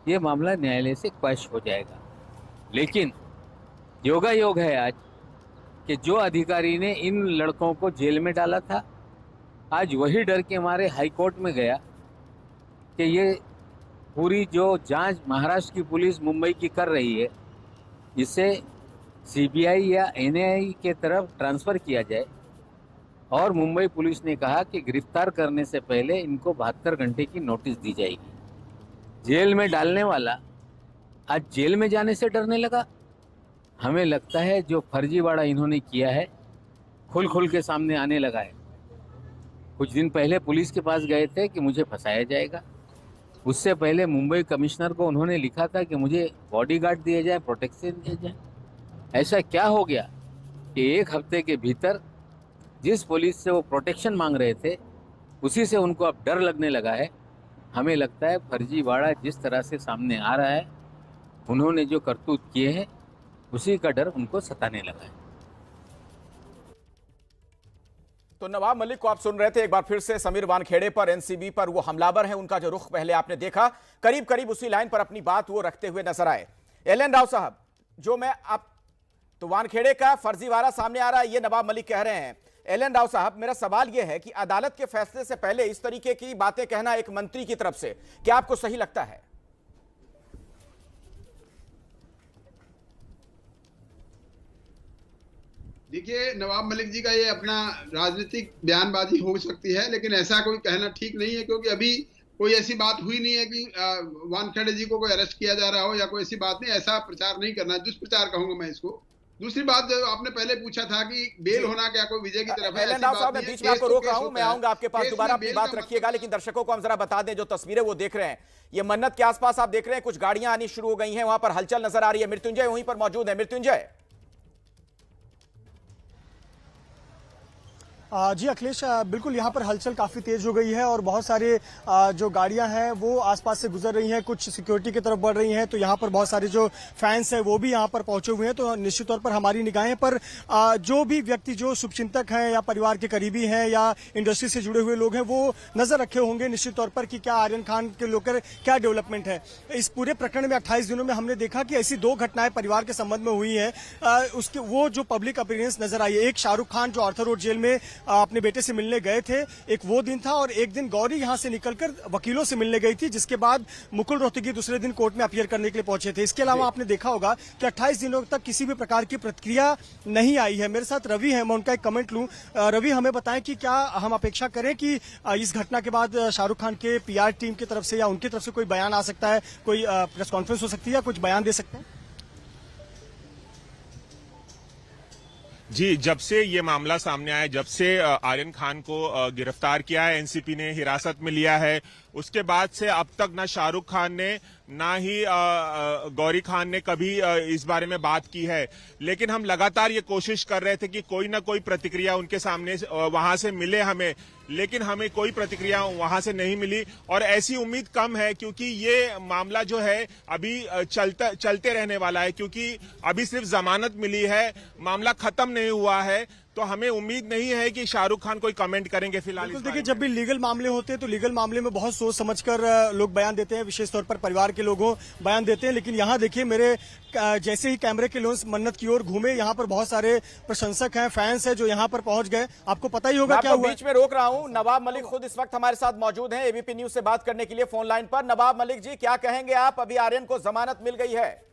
ये मामला न्यायालय से क्वैश हो जाएगा। लेकिन योगायोग है आज कि जो अधिकारी ने इन लड़कों को जेल में डाला था, आज वही डर के मारे हाई कोर्ट में गया कि ये पूरी जो जांच महाराष्ट्र की पुलिस मुंबई की कर रही है, इसे सीबीआई या एनआईए के तरफ ट्रांसफ़र किया जाए। और मुंबई पुलिस ने कहा कि गिरफ्तार करने से पहले इनको 72 घंटे की नोटिस दी जाएगी। जेल में डालने वाला आज जेल में जाने से डरने लगा। हमें लगता है जो फर्जीवाड़ा इन्होंने किया है खुल के सामने आने लगा है। कुछ दिन पहले पुलिस के पास गए थे कि मुझे फंसाया जाएगा। उससे पहले मुंबई कमिश्नर को उन्होंने लिखा था कि मुझे बॉडीगार्ड दिए जाए, प्रोटेक्शन दिए जाए। ऐसा क्या हो गया कि एक हफ्ते के भीतर जिस पुलिस से वो प्रोटेक्शन मांग रहे थे उसी से उनको अब डर लगने लगा है। हमें लगता है फर्जीवाड़ा जिस तरह से सामने आ रहा है, उन्होंने जो करतूत किए हैं उसी का डर उनको सताने लगा है। तो नवाब मलिक को आप सुन रहे थे। एक बार फिर से समीर वानखेड़े पर, एनसीबी पर वो हमलावर है, उनका जो रुख पहले आपने देखा, करीब करीब उसी लाइन पर अपनी बात वो रखते हुए नजर आए। एलएन राव साहब, जो मैं आप तो वानखेड़े का फर्जीवाड़ा सामने आ रहा है, ये नवाब मलिक कह रहे हैं। एलएन राव साहब, मेरा सवाल यह है कि अदालत के फैसले से पहले इस तरीके की बातें कहना एक मंत्री की तरफ से क्या आपको सही लगता है? देखिए, नवाब मलिक जी का ये अपना राजनीतिक बयानबाजी हो सकती है, लेकिन ऐसा कोई कहना ठीक नहीं है, क्योंकि अभी कोई ऐसी बात हुई नहीं है कि वानखेड़े जी को कोई अरेस्ट किया जा रहा हो या कोई ऐसी बात नहीं। ऐसा प्रचार नहीं करना, दुष्प्रचार कहूंगा मैं इसको। दूसरी बात, जो आपने पहले पूछा था कि बेल होना क्या कोई विजय की तरफ है, एलएन राव साहब, मैं बीच में आपको रोक रहा हूं, मैं आऊंगा आपके पास दोबारा, अपनी बात रखिएगा। लेकिन दर्शकों को हम जरा बता दें, जो तस्वीरें वो देख रहे हैं, ये मन्नत के आसपास आप देख रहे हैं कुछ गाड़ियां आनी शुरू हो गई हैं, वहां पर हलचल नजर आ रही है। मृत्युंजय वहीं पर मौजूद है। मृत्युंजय, जी अखिलेश, बिल्कुल यहाँ पर हलचल काफी तेज हो गई है और बहुत सारे जो गाड़ियां हैं वो आसपास से गुजर रही हैं, कुछ सिक्योरिटी की तरफ बढ़ रही हैं, तो यहाँ पर बहुत सारे जो फैंस हैं वो भी यहाँ पर पहुंचे हुए हैं। तो निश्चित तौर पर हमारी निगाहें पर जो भी व्यक्ति जो शुभचिंतक हैं या परिवार के करीबी हैं या इंडस्ट्री से जुड़े हुए लोग हैं वो नजर रखे होंगे निश्चित तौर पर कि क्या आर्यन खान के लेकर क्या डेवलपमेंट है। इस पूरे प्रकरण में 28 दिनों में हमने देखा कि ऐसी 2 घटनाएं परिवार के संबंध में हुई है, उसके वो जो पब्लिक अपीयरेंस नजर आई है। एक शाहरुख खान जो आर्थर रोड जेल में अपने बेटे से मिलने गए थे, एक वो दिन था, और एक दिन गौरी यहां से निकलकर वकीलों से मिलने गई थी, जिसके बाद मुकुल रोहतगी दूसरे दिन कोर्ट में अपीयर करने के लिए पहुंचे थे। इसके अलावा आपने देखा होगा कि 28 दिनों तक किसी भी प्रकार की प्रतिक्रिया नहीं आई है। मेरे साथ रवि है, मैं उनका एक कमेंट लूं। रवि, हमें बताएं कि क्या हम अपेक्षा करें कि इस घटना के बाद शाहरुख खान के पीआर टीम की तरफ से या उनकी तरफ से कोई बयान आ सकता है, कोई प्रेस कॉन्फ्रेंस हो सकती है या कुछ बयान दे सकते हैं? जी, जब से ये मामला सामने आया, जब से आर्यन खान को गिरफ्तार किया है, एनसीपी ने हिरासत में लिया है, उसके बाद से अब तक ना शाहरुख खान ने ना ही गौरी खान ने कभी इस बारे में बात की है। लेकिन हम लगातार ये कोशिश कर रहे थे कि कोई ना कोई प्रतिक्रिया उनके सामने वहां से मिले हमें, लेकिन हमें कोई प्रतिक्रिया वहां से नहीं मिली। और ऐसी उम्मीद कम है क्योंकि ये मामला जो है अभी चलते रहने वाला है, क्योंकि अभी सिर्फ जमानत मिली है, मामला खत्म नहीं हुआ है। तो हमें उम्मीद नहीं है कि शाहरुख खान कोई कमेंट करेंगे फिलहाल। देखिए, जब भी लीगल मामले होते हैं तो लीगल मामले में बहुत सोच समझकर लोग बयान देते हैं, विशेष तौर पर परिवार के लोगों बयान देते हैं। लेकिन यहाँ देखिए, मेरे जैसे ही कैमरे के लेंस मन्नत की ओर घूमे, यहाँ पर बहुत सारे प्रशंसक हैं, फैंस हैं जो यहाँ पर पहुंच गए। आपको पता ही होगा क्या हुआ। बीच में रोक रहा हूँ, नवाब मलिक खुद इस वक्त हमारे साथ मौजूद हैं एबीपी न्यूज से बात करने के लिए फोन लाइन पर। नवाब मलिक जी, क्या कहेंगे आप? अभी आर्यन को जमानत मिल गई है।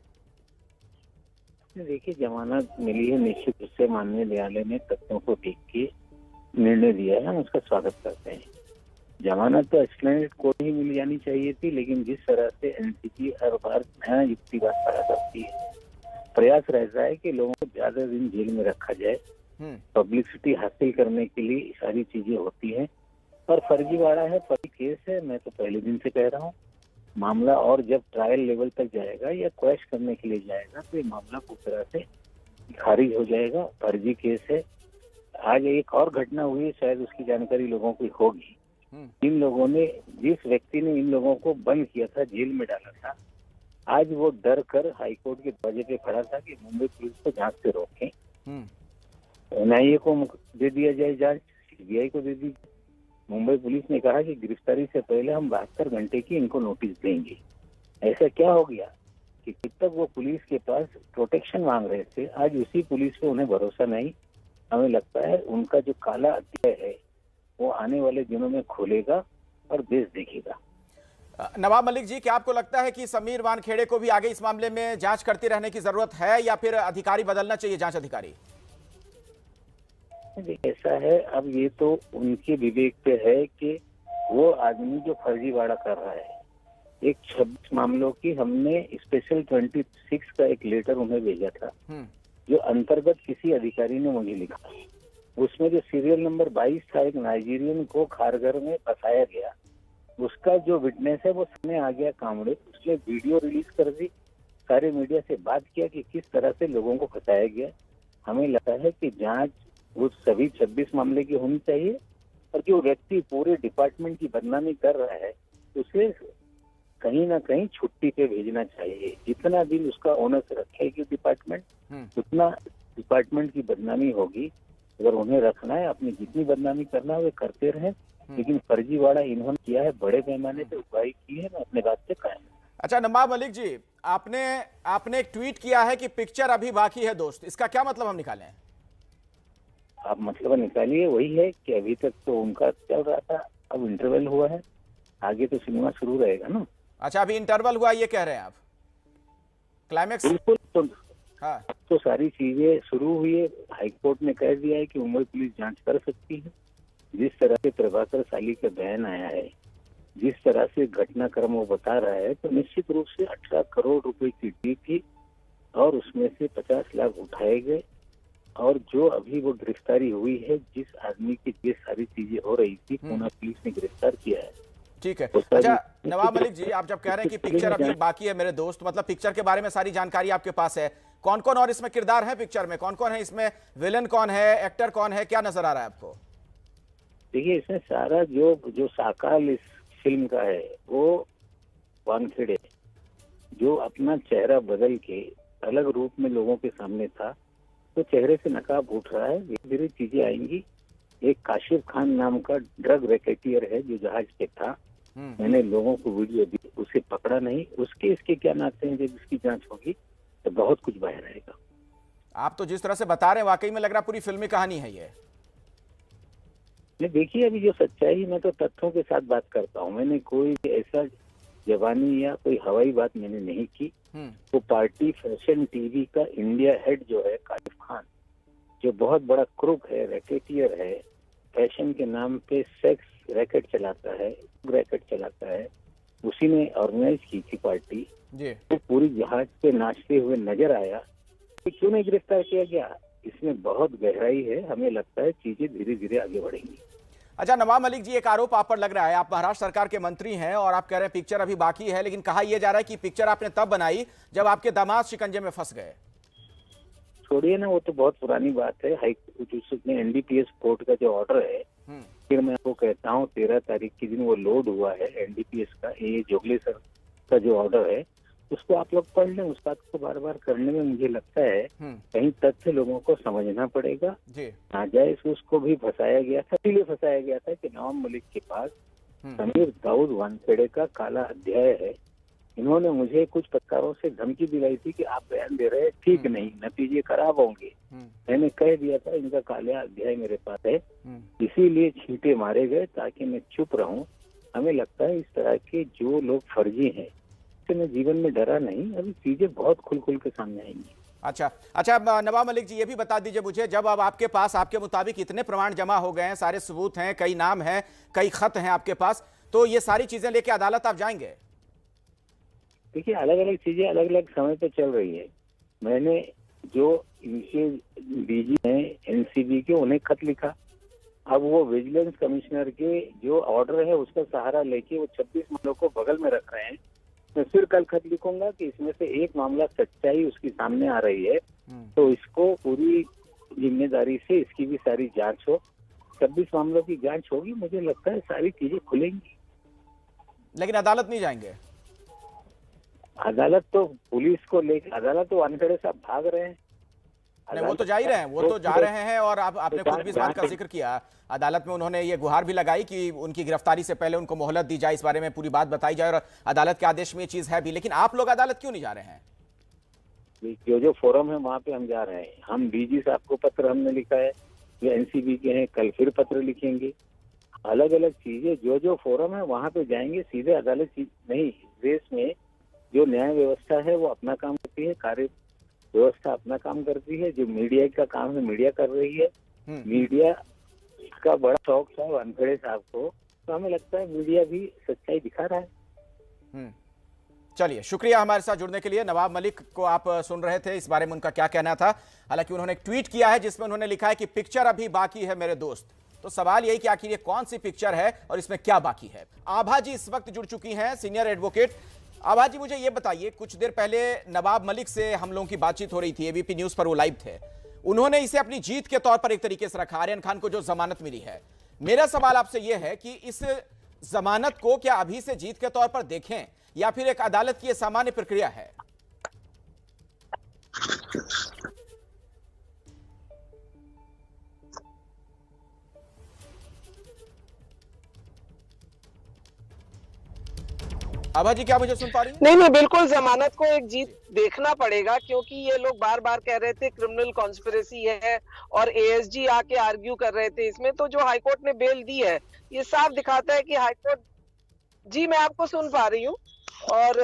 देखिए, जमानत मिली है, निश्चित रूप से माननीय न्यायालय ने तथ्यों को देख के निर्णय दिया है, हम उसका स्वागत करते हैं। जमानत तो एक्सप्लेनेट कोर्ट ही मिल जानी चाहिए थी, लेकिन जिस तरह से एनसीपी हर बार नया युक्तिवाद खड़ा करती है, प्रयास रहता है कि लोगों को ज्यादा दिन जेल में रखा जाए, पब्लिसिटी हासिल करने के लिए सारी चीजें होती है। पर फर्जीवाड़ा है, फर्जी केस है, मैं तो पहले दिन से कह रहा हूँ। मामला और जब ट्रायल लेवल तक जाएगा या क्वैश करने के लिए जाएगा तो ये मामला पूरी तरह से खारिज हो जाएगा। फर्जी केस है। आज एक और घटना हुई है, शायद उसकी जानकारी लोगों को होगी। इन लोगों ने, जिस व्यक्ति ने इन लोगों को बंद किया था, जेल में डाला था, आज वो डर कर हाईकोर्ट के दरवाजे पे खड़ा था कि मुंबई पुलिस को जांच से रोकें, एनआईए को दे दिया जाए जांच, सीबीआई को दे दी। मुंबई पुलिस ने कहा कि गिरफ्तारी से पहले हम 72 घंटे की इनको नोटिस देंगे। ऐसा क्या हो गया कि जब तक वो पुलिस के पास प्रोटेक्शन मांग रहे थे, आज उसी पुलिस पे उन्हें भरोसा नहीं। हमें लगता है उनका जो काला अध्याय है वो आने वाले दिनों में खुलेगा और देश देखेगा। नवाब मलिक जी, क्या आपको लगता है कि समीर वानखेड़े को भी आगे इस मामले में जांच करते रहने की जरूरत है या फिर अधिकारी बदलना चाहिए, जांच अधिकारी? ऐसा है, अब ये तो उनके विवेक पे है कि वो आदमी जो फर्जीवाड़ा कर रहा है। एक 26 मामलों की हमने स्पेशल 26 का एक लेटर उन्हें भेजा था, जो अंतर्गत किसी अधिकारी ने मुझे लिखा। उसमें जो सीरियल नंबर 22 था, एक नाइजीरियन को खारघर में फंसाया गया, उसका जो विटनेस है वो सामने आ गया कामड़े। उसने वीडियो रिलीज कर दी, सारे मीडिया से बात किया कि किस तरह से लोगों को फंसाया गया। हमें लगता है कि जांच वो सभी 26 मामले की होनी चाहिए, और जो व्यक्ति पूरे डिपार्टमेंट की बदनामी कर रहा है उसे कहीं ना कहीं छुट्टी पे भेजना चाहिए। जितना दिन उसका ऑनर्स रखेगी डिपार्टमेंट, उतना डिपार्टमेंट की बदनामी होगी। अगर उन्हें रखना है, अपनी जितनी बदनामी करना है वे करते रहे, लेकिन फर्जीवाड़ा इन्होंने किया है, बड़े पैमाने पे उपाय की है। मैं अपने बात से कायम। अच्छा नवाब मलिक जी, आपने एक ट्वीट किया है कि पिक्चर अभी बाकी है दोस्त, इसका क्या मतलब हम निकालें? आप मतलब निकालिए, वही है कि अभी तक तो उनका चल रहा था, अब इंटरवल हुआ है, आगे तो सिनेमा शुरू रहेगा ना। अच्छा, अभी इंटरवल हुआ ये कह रहे हैं आप? क्लाइमेक्स? बिल्कुल। तो हाँ, तो सारी चीजें शुरू हुई है। हाईकोर्ट ने कह दिया है कि मुंबई पुलिस जांच कर सकती है। जिस तरह से प्रभाकर साली का बयान आया है, जिस तरह से घटनाक्रम वो बता रहा है, तो निश्चित रूप से 18 करोड़ रुपए की डील थी और उसमें से 50 लाख उठाए गए। और जो अभी वो गिरफ्तारी हुई है, जिस आदमी की ये सारी चीजें हो रही थी, पुणे पुलिस ने गिरफ्तार किया है। ठीक है। अच्छा नवाब मलिक जी, आप जब कह रहे हैं कि पिक्चर अभी बाकी है मेरे दोस्त, मतलब पिक्चर के बारे में सारी जानकारी आपके पास है। कौन कौन और इसमें किरदार है पिक्चर में? कौन कौन है इसमें? विलन कौन है? एक्टर कौन है? क्या नजर आ रहा है आपको? देखिए इसमें सारा जो साकाल इस फिल्म का है वो वानखेड़े, जो अपना चेहरा बदल के अलग रूप में लोगों के सामने था, तो चेहरे से नकाब उठ रहा है। धीरे धीरे चीजें आएंगी। एक काशिफ खान नाम का ड्रग रैकेटियर है जो जहाज पे था, मैंने लोगों को वीडियो दी, उसे पकड़ा नहीं। उसके इसके क्या नाते हैं, जब इसकी जांच होगी तो बहुत कुछ बाहर आएगा। आप तो जिस तरह से बता रहे हैं वाकई में लग रहा पूरी फिल्मी कहानी है ये। नहीं देखिए, अभी जो सच्चाई, मैं तो तथ्यों के साथ बात करता हूँ। मैंने कोई ऐसा जवानी या कोई हवाई बात मैंने नहीं की। वो पार्टी फैशन टीवी का इंडिया हेड जो है काशिफ खान, जो बहुत बड़ा क्रूक है, रैकेटियर है, फैशन के नाम पे सेक्स रैकेट चलाता है, उसी ने ऑर्गेनाइज की थी पार्टी। वो पूरी जहाज पे नाचते हुए नजर आया, तो क्यों नहीं गिरफ्तार किया गया? इसमें बहुत गहराई है। हमें लगता है चीजें धीरे धीरे आगे बढ़ेंगी। अच्छा नवाब मलिक जी, एक आरोप आप पर लग रहा है, आप महाराष्ट्र सरकार के मंत्री हैं और आप कह रहे हैं पिक्चर अभी बाकी है, लेकिन कहा यह जा रहा है कि पिक्चर आपने तब बनाई जब आपके दामाद शिकंजे में फंस गए। छोड़िए ना, वो तो बहुत पुरानी बात है। उसमें एनडीपीएस कोर्ट का जो ऑर्डर है, फिर मैं आपको कहता हूँ 13 तारीख के दिन वो लोड हुआ है एनडीपीएस का, ये जोगले सर का जो ऑर्डर है, उसको आप लोग पढ़ लें। उस बात को बार बार करने में मुझे लगता है कहीं तथ्य लोगों को समझना पड़ेगा। नाजायज उसको भी फंसाया गया था, इसलिए फंसाया गया था कि नवाब मलिक के पास समीर दाऊद वानखेड़े का काला अध्याय है। इन्होंने मुझे कुछ पत्रकारों से धमकी दिलाई थी कि आप बयान दे रहे हैं, ठीक नहीं, नतीजे खराब होंगे। मैंने कह दिया था इनका काला अध्याय मेरे पास है, इसीलिए छींटे मारे गए ताकि मैं चुप रहूं। हमें लगता है इस तरह के जो लोग फर्जी हैं, इससे मैं जीवन में डरा नहीं। अभी चीजें बहुत खुल के सामने आएंगी। अच्छा नवाब मलिक जी, ये भी बता दीजिए मुझे, जब अब आपके पास आपके मुताबिक इतने प्रमाण जमा हो गए हैं, सारे सबूत हैं, कई नाम हैं, कई खत हैं आपके पास, तो ये सारी चीजें लेके अदालत आप जाएंगे? देखिए, अलग अलग चीजें अलग अलग समय पे चल रही है। मैंने जो इनके डीजी हैं एनसीबी के, उन्हें खत लिखा। अब वो विजिलेंस कमिश्नर के जो ऑर्डर है उसका सहारा लेके वो 26 मामलों को बगल में रख रहे हैं। मैं फिर कल खत लिखूंगा कि इसमें से एक मामला सच्चाई उसकी सामने आ रही है, तो इसको पूरी जिम्मेदारी से इसकी भी सारी जांच हो। 26 मामलों की जांच होगी, मुझे लगता है सारी चीजें खुलेंगी। लेकिन अदालत नहीं जाएंगे? अदालत तो पुलिस को लेकर, अदालत तो वानखेड़े साहब भाग रहे हैं। नहीं, वो तो जा ही रहे हैं, वो तो जा रहे हैं। और आपने खुद भी इस बात का जिक्र किया, अदालत में उन्होंने ये गुहार भी लगाई कि उनकी गिरफ्तारी से पहले उनको मोहलत दी जाए, इस बारे में पूरी बात बताई जाए, और अदालत के आदेश में ये चीज है भी। लेकिन आप लोग अदालत क्यों नहीं जा रहे हैं? जो फोरम है वहाँ पे हम जा रहे हैं। हम डीजी साहब को पत्र हमने लिखा है, जो एनसीबी के हैं, कल फिर पत्र लिखेंगे। अलग अलग चीजें, जो फोरम है वहाँ पे जाएंगे, सीधे अदालत नहीं। देश में जो न्याय व्यवस्था है वो अपना काम करती है, कार्य व्यवस्था अपना काम करती है। जो मीडिया का काम है मीडिया कर रही है। मीडिया का बड़ा शौक था वानखेड़े साहब को, तो हमें लगता है मीडिया भी सच्चाई दिखा रहा है। चलिए, शुक्रिया हमारे साथ जुड़ने के लिए। नवाब मलिक को आप सुन रहे थे, इस बारे में उनका क्या कहना था। हालांकि उन्होंने एक ट्वीट किया है जिसमें उन्होंने लिखा है कि पिक्चर अभी बाकी है मेरे दोस्त। तो सवाल यही कि आखिर ये कौन सी पिक्चर है और इसमें क्या बाकी है। आभा जी इस वक्त जुड़ चुकी हैं, सीनियर एडवोकेट। आभा जी, मुझे ये बताइए, कुछ देर पहले नवाब मलिक से हम लोगों की बातचीत हो रही थी, एबीपी न्यूज पर वो लाइव थे। उन्होंने इसे अपनी जीत के तौर पर एक तरीके से रखा, आर्यन खान को जो जमानत मिली है। मेरा सवाल आपसे यह है कि इस जमानत को क्या अभी से जीत के तौर पर देखें या फिर एक अदालत की सामान्य प्रक्रिया है? आभा जी, क्या मुझे सुन पा रही हैं? नहीं, बिल्कुल जमानत को एक जीत देखना पड़ेगा, क्योंकि ये लोग बार बार कह रहे थे क्रिमिनल कॉन्स्पिरेसी है और एएसजी आके आर्ग्यू कर रहे थे इसमें। तो जो हाईकोर्ट ने बेल दी है, ये साफ दिखाता है कि हाईकोर्ट, जी मैं आपको सुन पा रही हूँ, और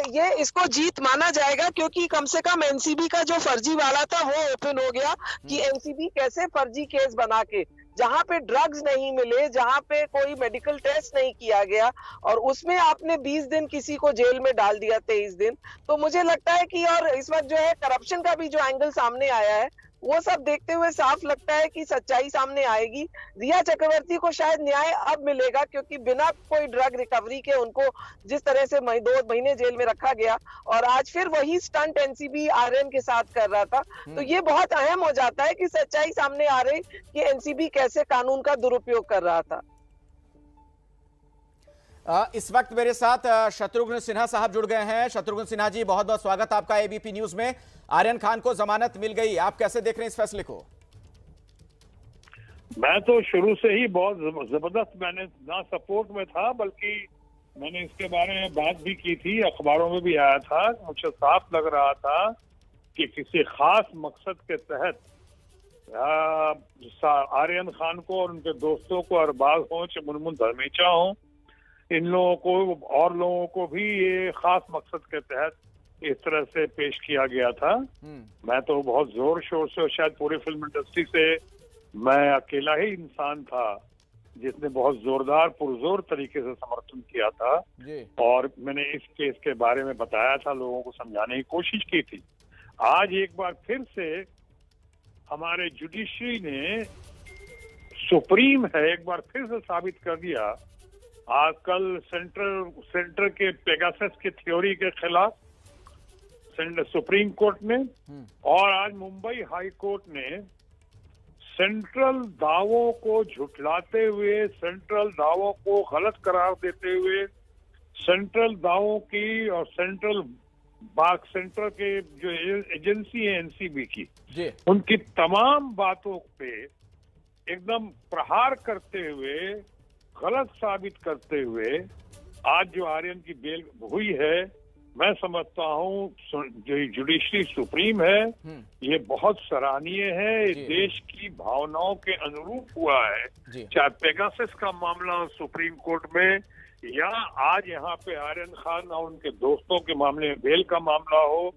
ये इसको जीत माना जाएगा, क्योंकि कम से कम एनसीबी का जो फर्जी वाला था वो ओपन हो गया कि एनसीबी कैसे फर्जी केस बना के, जहां पे ड्रग्स नहीं मिले, जहां पे कोई मेडिकल टेस्ट नहीं किया गया, और उसमें आपने 20 दिन किसी को जेल में डाल दिया, 23 दिन। तो मुझे लगता है कि, और इस वक्त जो है करप्शन का भी जो एंगल सामने आया है, वो सब देखते हुए साफ लगता है कि सच्चाई सामने आएगी। रिया चक्रवर्ती को शायद न्याय अब मिलेगा, क्योंकि बिना कोई ड्रग रिकवरी के उनको जिस तरह से 2 महीने जेल में रखा गया और आज फिर वही स्टंट एनसीबी आर्यन के साथ कर रहा था, तो ये बहुत अहम हो जाता है कि सच्चाई सामने आ रही कि एनसीबी कैसे कानून का दुरुपयोग कर रहा था। इस वक्त मेरे साथ शत्रुघ्न सिन्हा साहब जुड़ गए हैं। शत्रुघ्न सिन्हा जी, बहुत बहुत स्वागत आपका एबीपी न्यूज में। आर्यन खान को जमानत मिल गई, आप कैसे देख रहे हैं इस फैसले को? मैं तो शुरू से ही बहुत जबरदस्त, मैंने ना सपोर्ट में था बल्कि मैंने इसके बारे में बात भी की थी, अखबारों में भी आया था। मुझे साफ लग रहा था कि किसी खास मकसद के तहत आर्यन खान को और उनके दोस्तों को, अरबाज हो चाहे मुनमुन धर्मेचा हो, इन लोगों को और लोगों को भी ये खास मकसद के तहत इस तरह से पेश किया गया था। मैं तो बहुत जोर शोर से, शायद पूरी फिल्म इंडस्ट्री से मैं अकेला ही इंसान था जिसने बहुत जोरदार पुरजोर तरीके से समर्थन किया था और मैंने इस केस के बारे में बताया था, लोगों को समझाने की कोशिश की थी। आज एक बार फिर से हमारे जुडिशरी ने, सुप्रीम है, एक बार फिर से साबित कर दिया। आज कल सेंटर के पेगासस के थ्योरी के खिलाफ सुप्रीम कोर्ट ने और आज मुंबई हाई कोर्ट ने सेंट्रल दावों को झुठलाते हुए, सेंट्रल दावों को गलत करार देते हुए, सेंट्रल दावों की और सेंटर के जो एजेंसी है एनसीबी की, उनकी तमाम बातों पे एकदम प्रहार करते हुए, गलत साबित करते हुए आज जो आर्यन की बेल हुई है, मैं समझता हूँ जो जुडिशरी सुप्रीम है ये बहुत सराहनीय है। देश की भावनाओं के अनुरूप हुआ है, चाहे पेगासस का मामला हो सुप्रीम कोर्ट में या आज यहाँ पे आर्यन खान और उनके दोस्तों के मामले में बेल का मामला हो।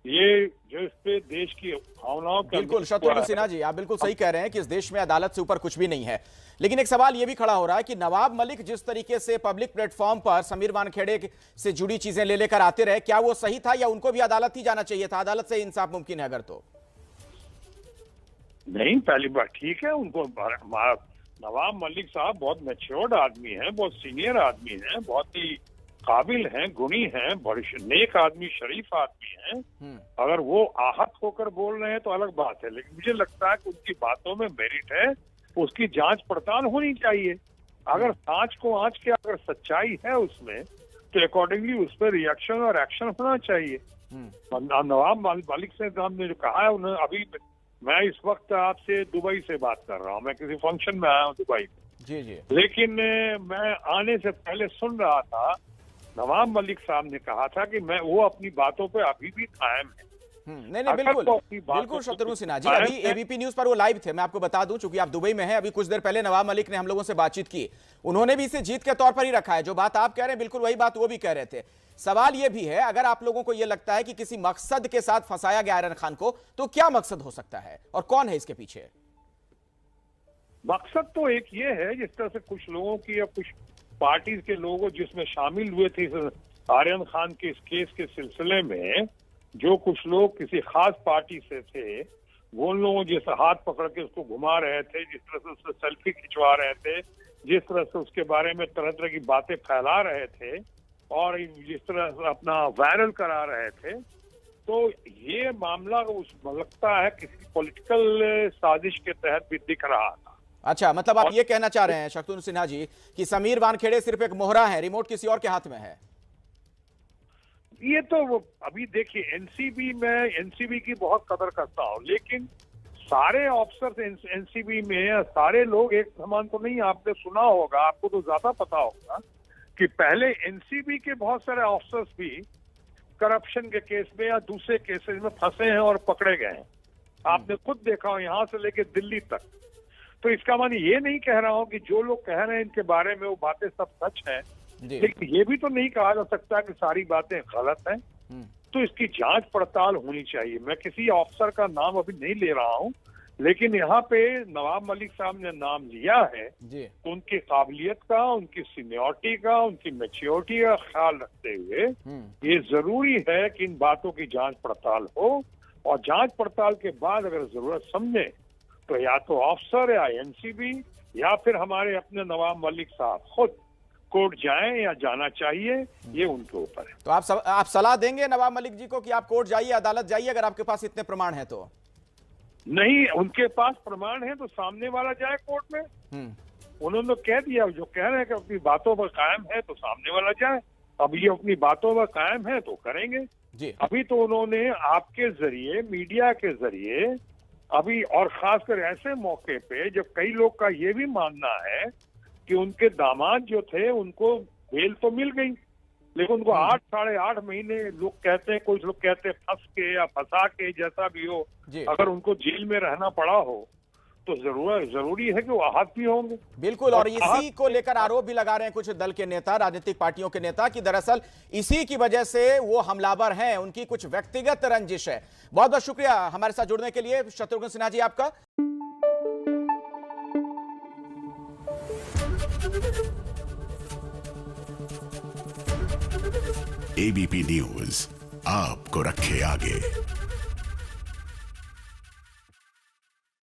ये जो इस पे देश की भावनाओं के, बिल्कुल शत्रुघ्न सिन्हा जी, आप बिल्कुल सही कह रहे हैं कि इस देश में अदालत से ऊपर कुछ भी नहीं है। लेकिन एक सवाल ये भी खड़ा हो रहा है कि नवाब मलिक जिस तरीके से पब्लिक प्लेटफॉर्म पर समीर वानखेड़े से जुड़ी चीजें ले लेकर आते रहे, क्या वो सही था या उनको भी अदालत ही जाना चाहिए था? अदालत से इंसाफ मुमकिन है अगर तो? नहीं, पहली बात ठीक है, उनको नवाब मलिक साहब बहुत मैच्योर्ड आदमी हैं, बहुत सीनियर आदमी हैं, बहुत ही काबिल हैं, गुणी हैं, बड़े नेक आदमी, शरीफ आदमी हैं। अगर वो आहत होकर बोल रहे हैं तो अलग बात है, लेकिन मुझे लगता है कि उनकी बातों में मेरिट है, उसकी जांच पड़ताल होनी चाहिए। अगर सांच को आंच के अगर सच्चाई है उसमें तो अकॉर्डिंगली उस पर रिएक्शन और एक्शन होना चाहिए। नवाब मलिक से हमने जो कहा है, उन्हें अभी मैं इस वक्त आपसे दुबई से बात कर रहा हूँ, मैं किसी फंक्शन में आया हूँ दुबई में, जी। लेकिन मैं आने से पहले सुन रहा था नवाब मलिक साहब ने कहा था कि वो अपनी बातों पे अभी भी कायम है। नहीं बिल्कुल शत्रुघ्न सिन्हा जी, अभी एबीपी न्यूज पर वो लाइव थे, मैं आपको बता दूं, चूंकि आप दुबई में हैं। अभी कुछ देर पहले नवाब मलिक ने हम लोगों से बातचीत की, उन्होंने भी इसे जीत के तौर पर ही रखा है। जो बात आप कह रहे हैं बिल्कुल वही बात वो भी कह रहे थे। सवाल ये भी है, अगर आप लोगों को यह लगता है कि किसी मकसद के साथ फंसाया गया आर्यन खान को, तो क्या मकसद हो सकता है और कौन है इसके पीछे? मकसद तो एक ये है, जिस तरह से कुछ लोगों की या कुछ पार्टीज के लोगों जिसमें शामिल हुए थे आर्यन खान के इस केस के सिलसिले में, जो कुछ लोग किसी खास पार्टी से थे, वो लोग जैसे हाथ पकड़ के उसको घुमा रहे थे, जिस तरह से उससे सेल्फी खिंचवा रहे थे, जिस तरह से उसके बारे में तरह तरह की बातें फैला रहे थे और जिस तरह से अपना वायरल करा रहे थे, तो ये मामला लगता है किसी पॉलिटिकल साजिश के तहत भी दिख रहा था। अच्छा, मतलब आप ये कहना चाह रहे हैं शत्रुघ्न सिन्हा जी कि समीर वानखेड़े सिर्फ एक मोहरा है, रिमोट किसी और के हाथ में है? ये तो अभी देखिए, एनसीबी की बहुत कदर करता हूँ, लेकिन सारे ऑफिसर्स एनसीबी में सारे लोग एक समान तो नहीं। आपने सुना होगा, आपको तो ज्यादा पता होगा कि पहले एनसीबी के बहुत सारे ऑफिसर्स भी करप्शन के केस में या दूसरे केसेस में फंसे हैं और पकड़े गए हैं। आपने खुद देखा हो, यहाँ से लेके दिल्ली तक। तो इसका माने ये नहीं कह रहा हूँ कि जो लोग कह रहे हैं इनके बारे में वो बातें सब सच हैं, लेकिन ये भी तो नहीं कहा जा सकता कि सारी बातें गलत हैं। तो इसकी जांच पड़ताल होनी चाहिए। मैं किसी ऑफिसर का नाम अभी नहीं ले रहा हूँ, लेकिन यहाँ पे नवाब मलिक साहब ने नाम लिया है, तो उनकी काबिलियत का, उनकी सीनियरिटी का, उनकी मैच्योरिटी का ख्याल रखते हुए ये जरूरी है कि इन बातों की जांच पड़ताल हो और जांच पड़ताल के बाद अगर जरूरत समझे तो या तो अफसर या एनसीबी या फिर हमारे अपने नवाब मलिक साहब खुद कोर्ट जाएं या जाना चाहिए, ये उनके ऊपर है। तो आप सलाह देंगे नवाब मलिक जी को कि आप कोर्ट जाइए, अदालत जाइए, अगर आपके पास इतने प्रमाण हैं तो? नहीं, उनके पास प्रमाण है तो सामने वाला जाए कोर्ट में। उन्होंने कह दिया, जो कह रहे हैं कि अपनी बातों पर कायम है तो सामने वाला जाए। अब ये अपनी बातों पर कायम है तो करेंगे जी। अभी तो उन्होंने आपके जरिए, मीडिया के जरिए अभी, और खासकर ऐसे मौके पे जब कई लोग का ये भी मानना है कि उनके दामाद जो थे उनको बेल तो मिल गई, लेकिन उनको 8 साढ़े 8 महीने लोग कहते हैं, कुछ लोग कहते हैं फंस के या फंसा के, जैसा भी हो, अगर उनको जेल में रहना पड़ा हो तो जरूरी है कि वो आहत भी होंगे। बिल्कुल, और इसी को लेकर आरोप भी लगा रहे हैं कुछ दल के नेता, राजनीतिक पार्टियों के नेता, कि दरअसल इसी की वजह से वो हमलावर हैं, उनकी कुछ व्यक्तिगत रंजिश है। बहुत बहुत शुक्रिया हमारे साथ जुड़ने के लिए शत्रुघ्न सिन्हा जी आपका। एबीपी न्यूज आपको रखे आगे।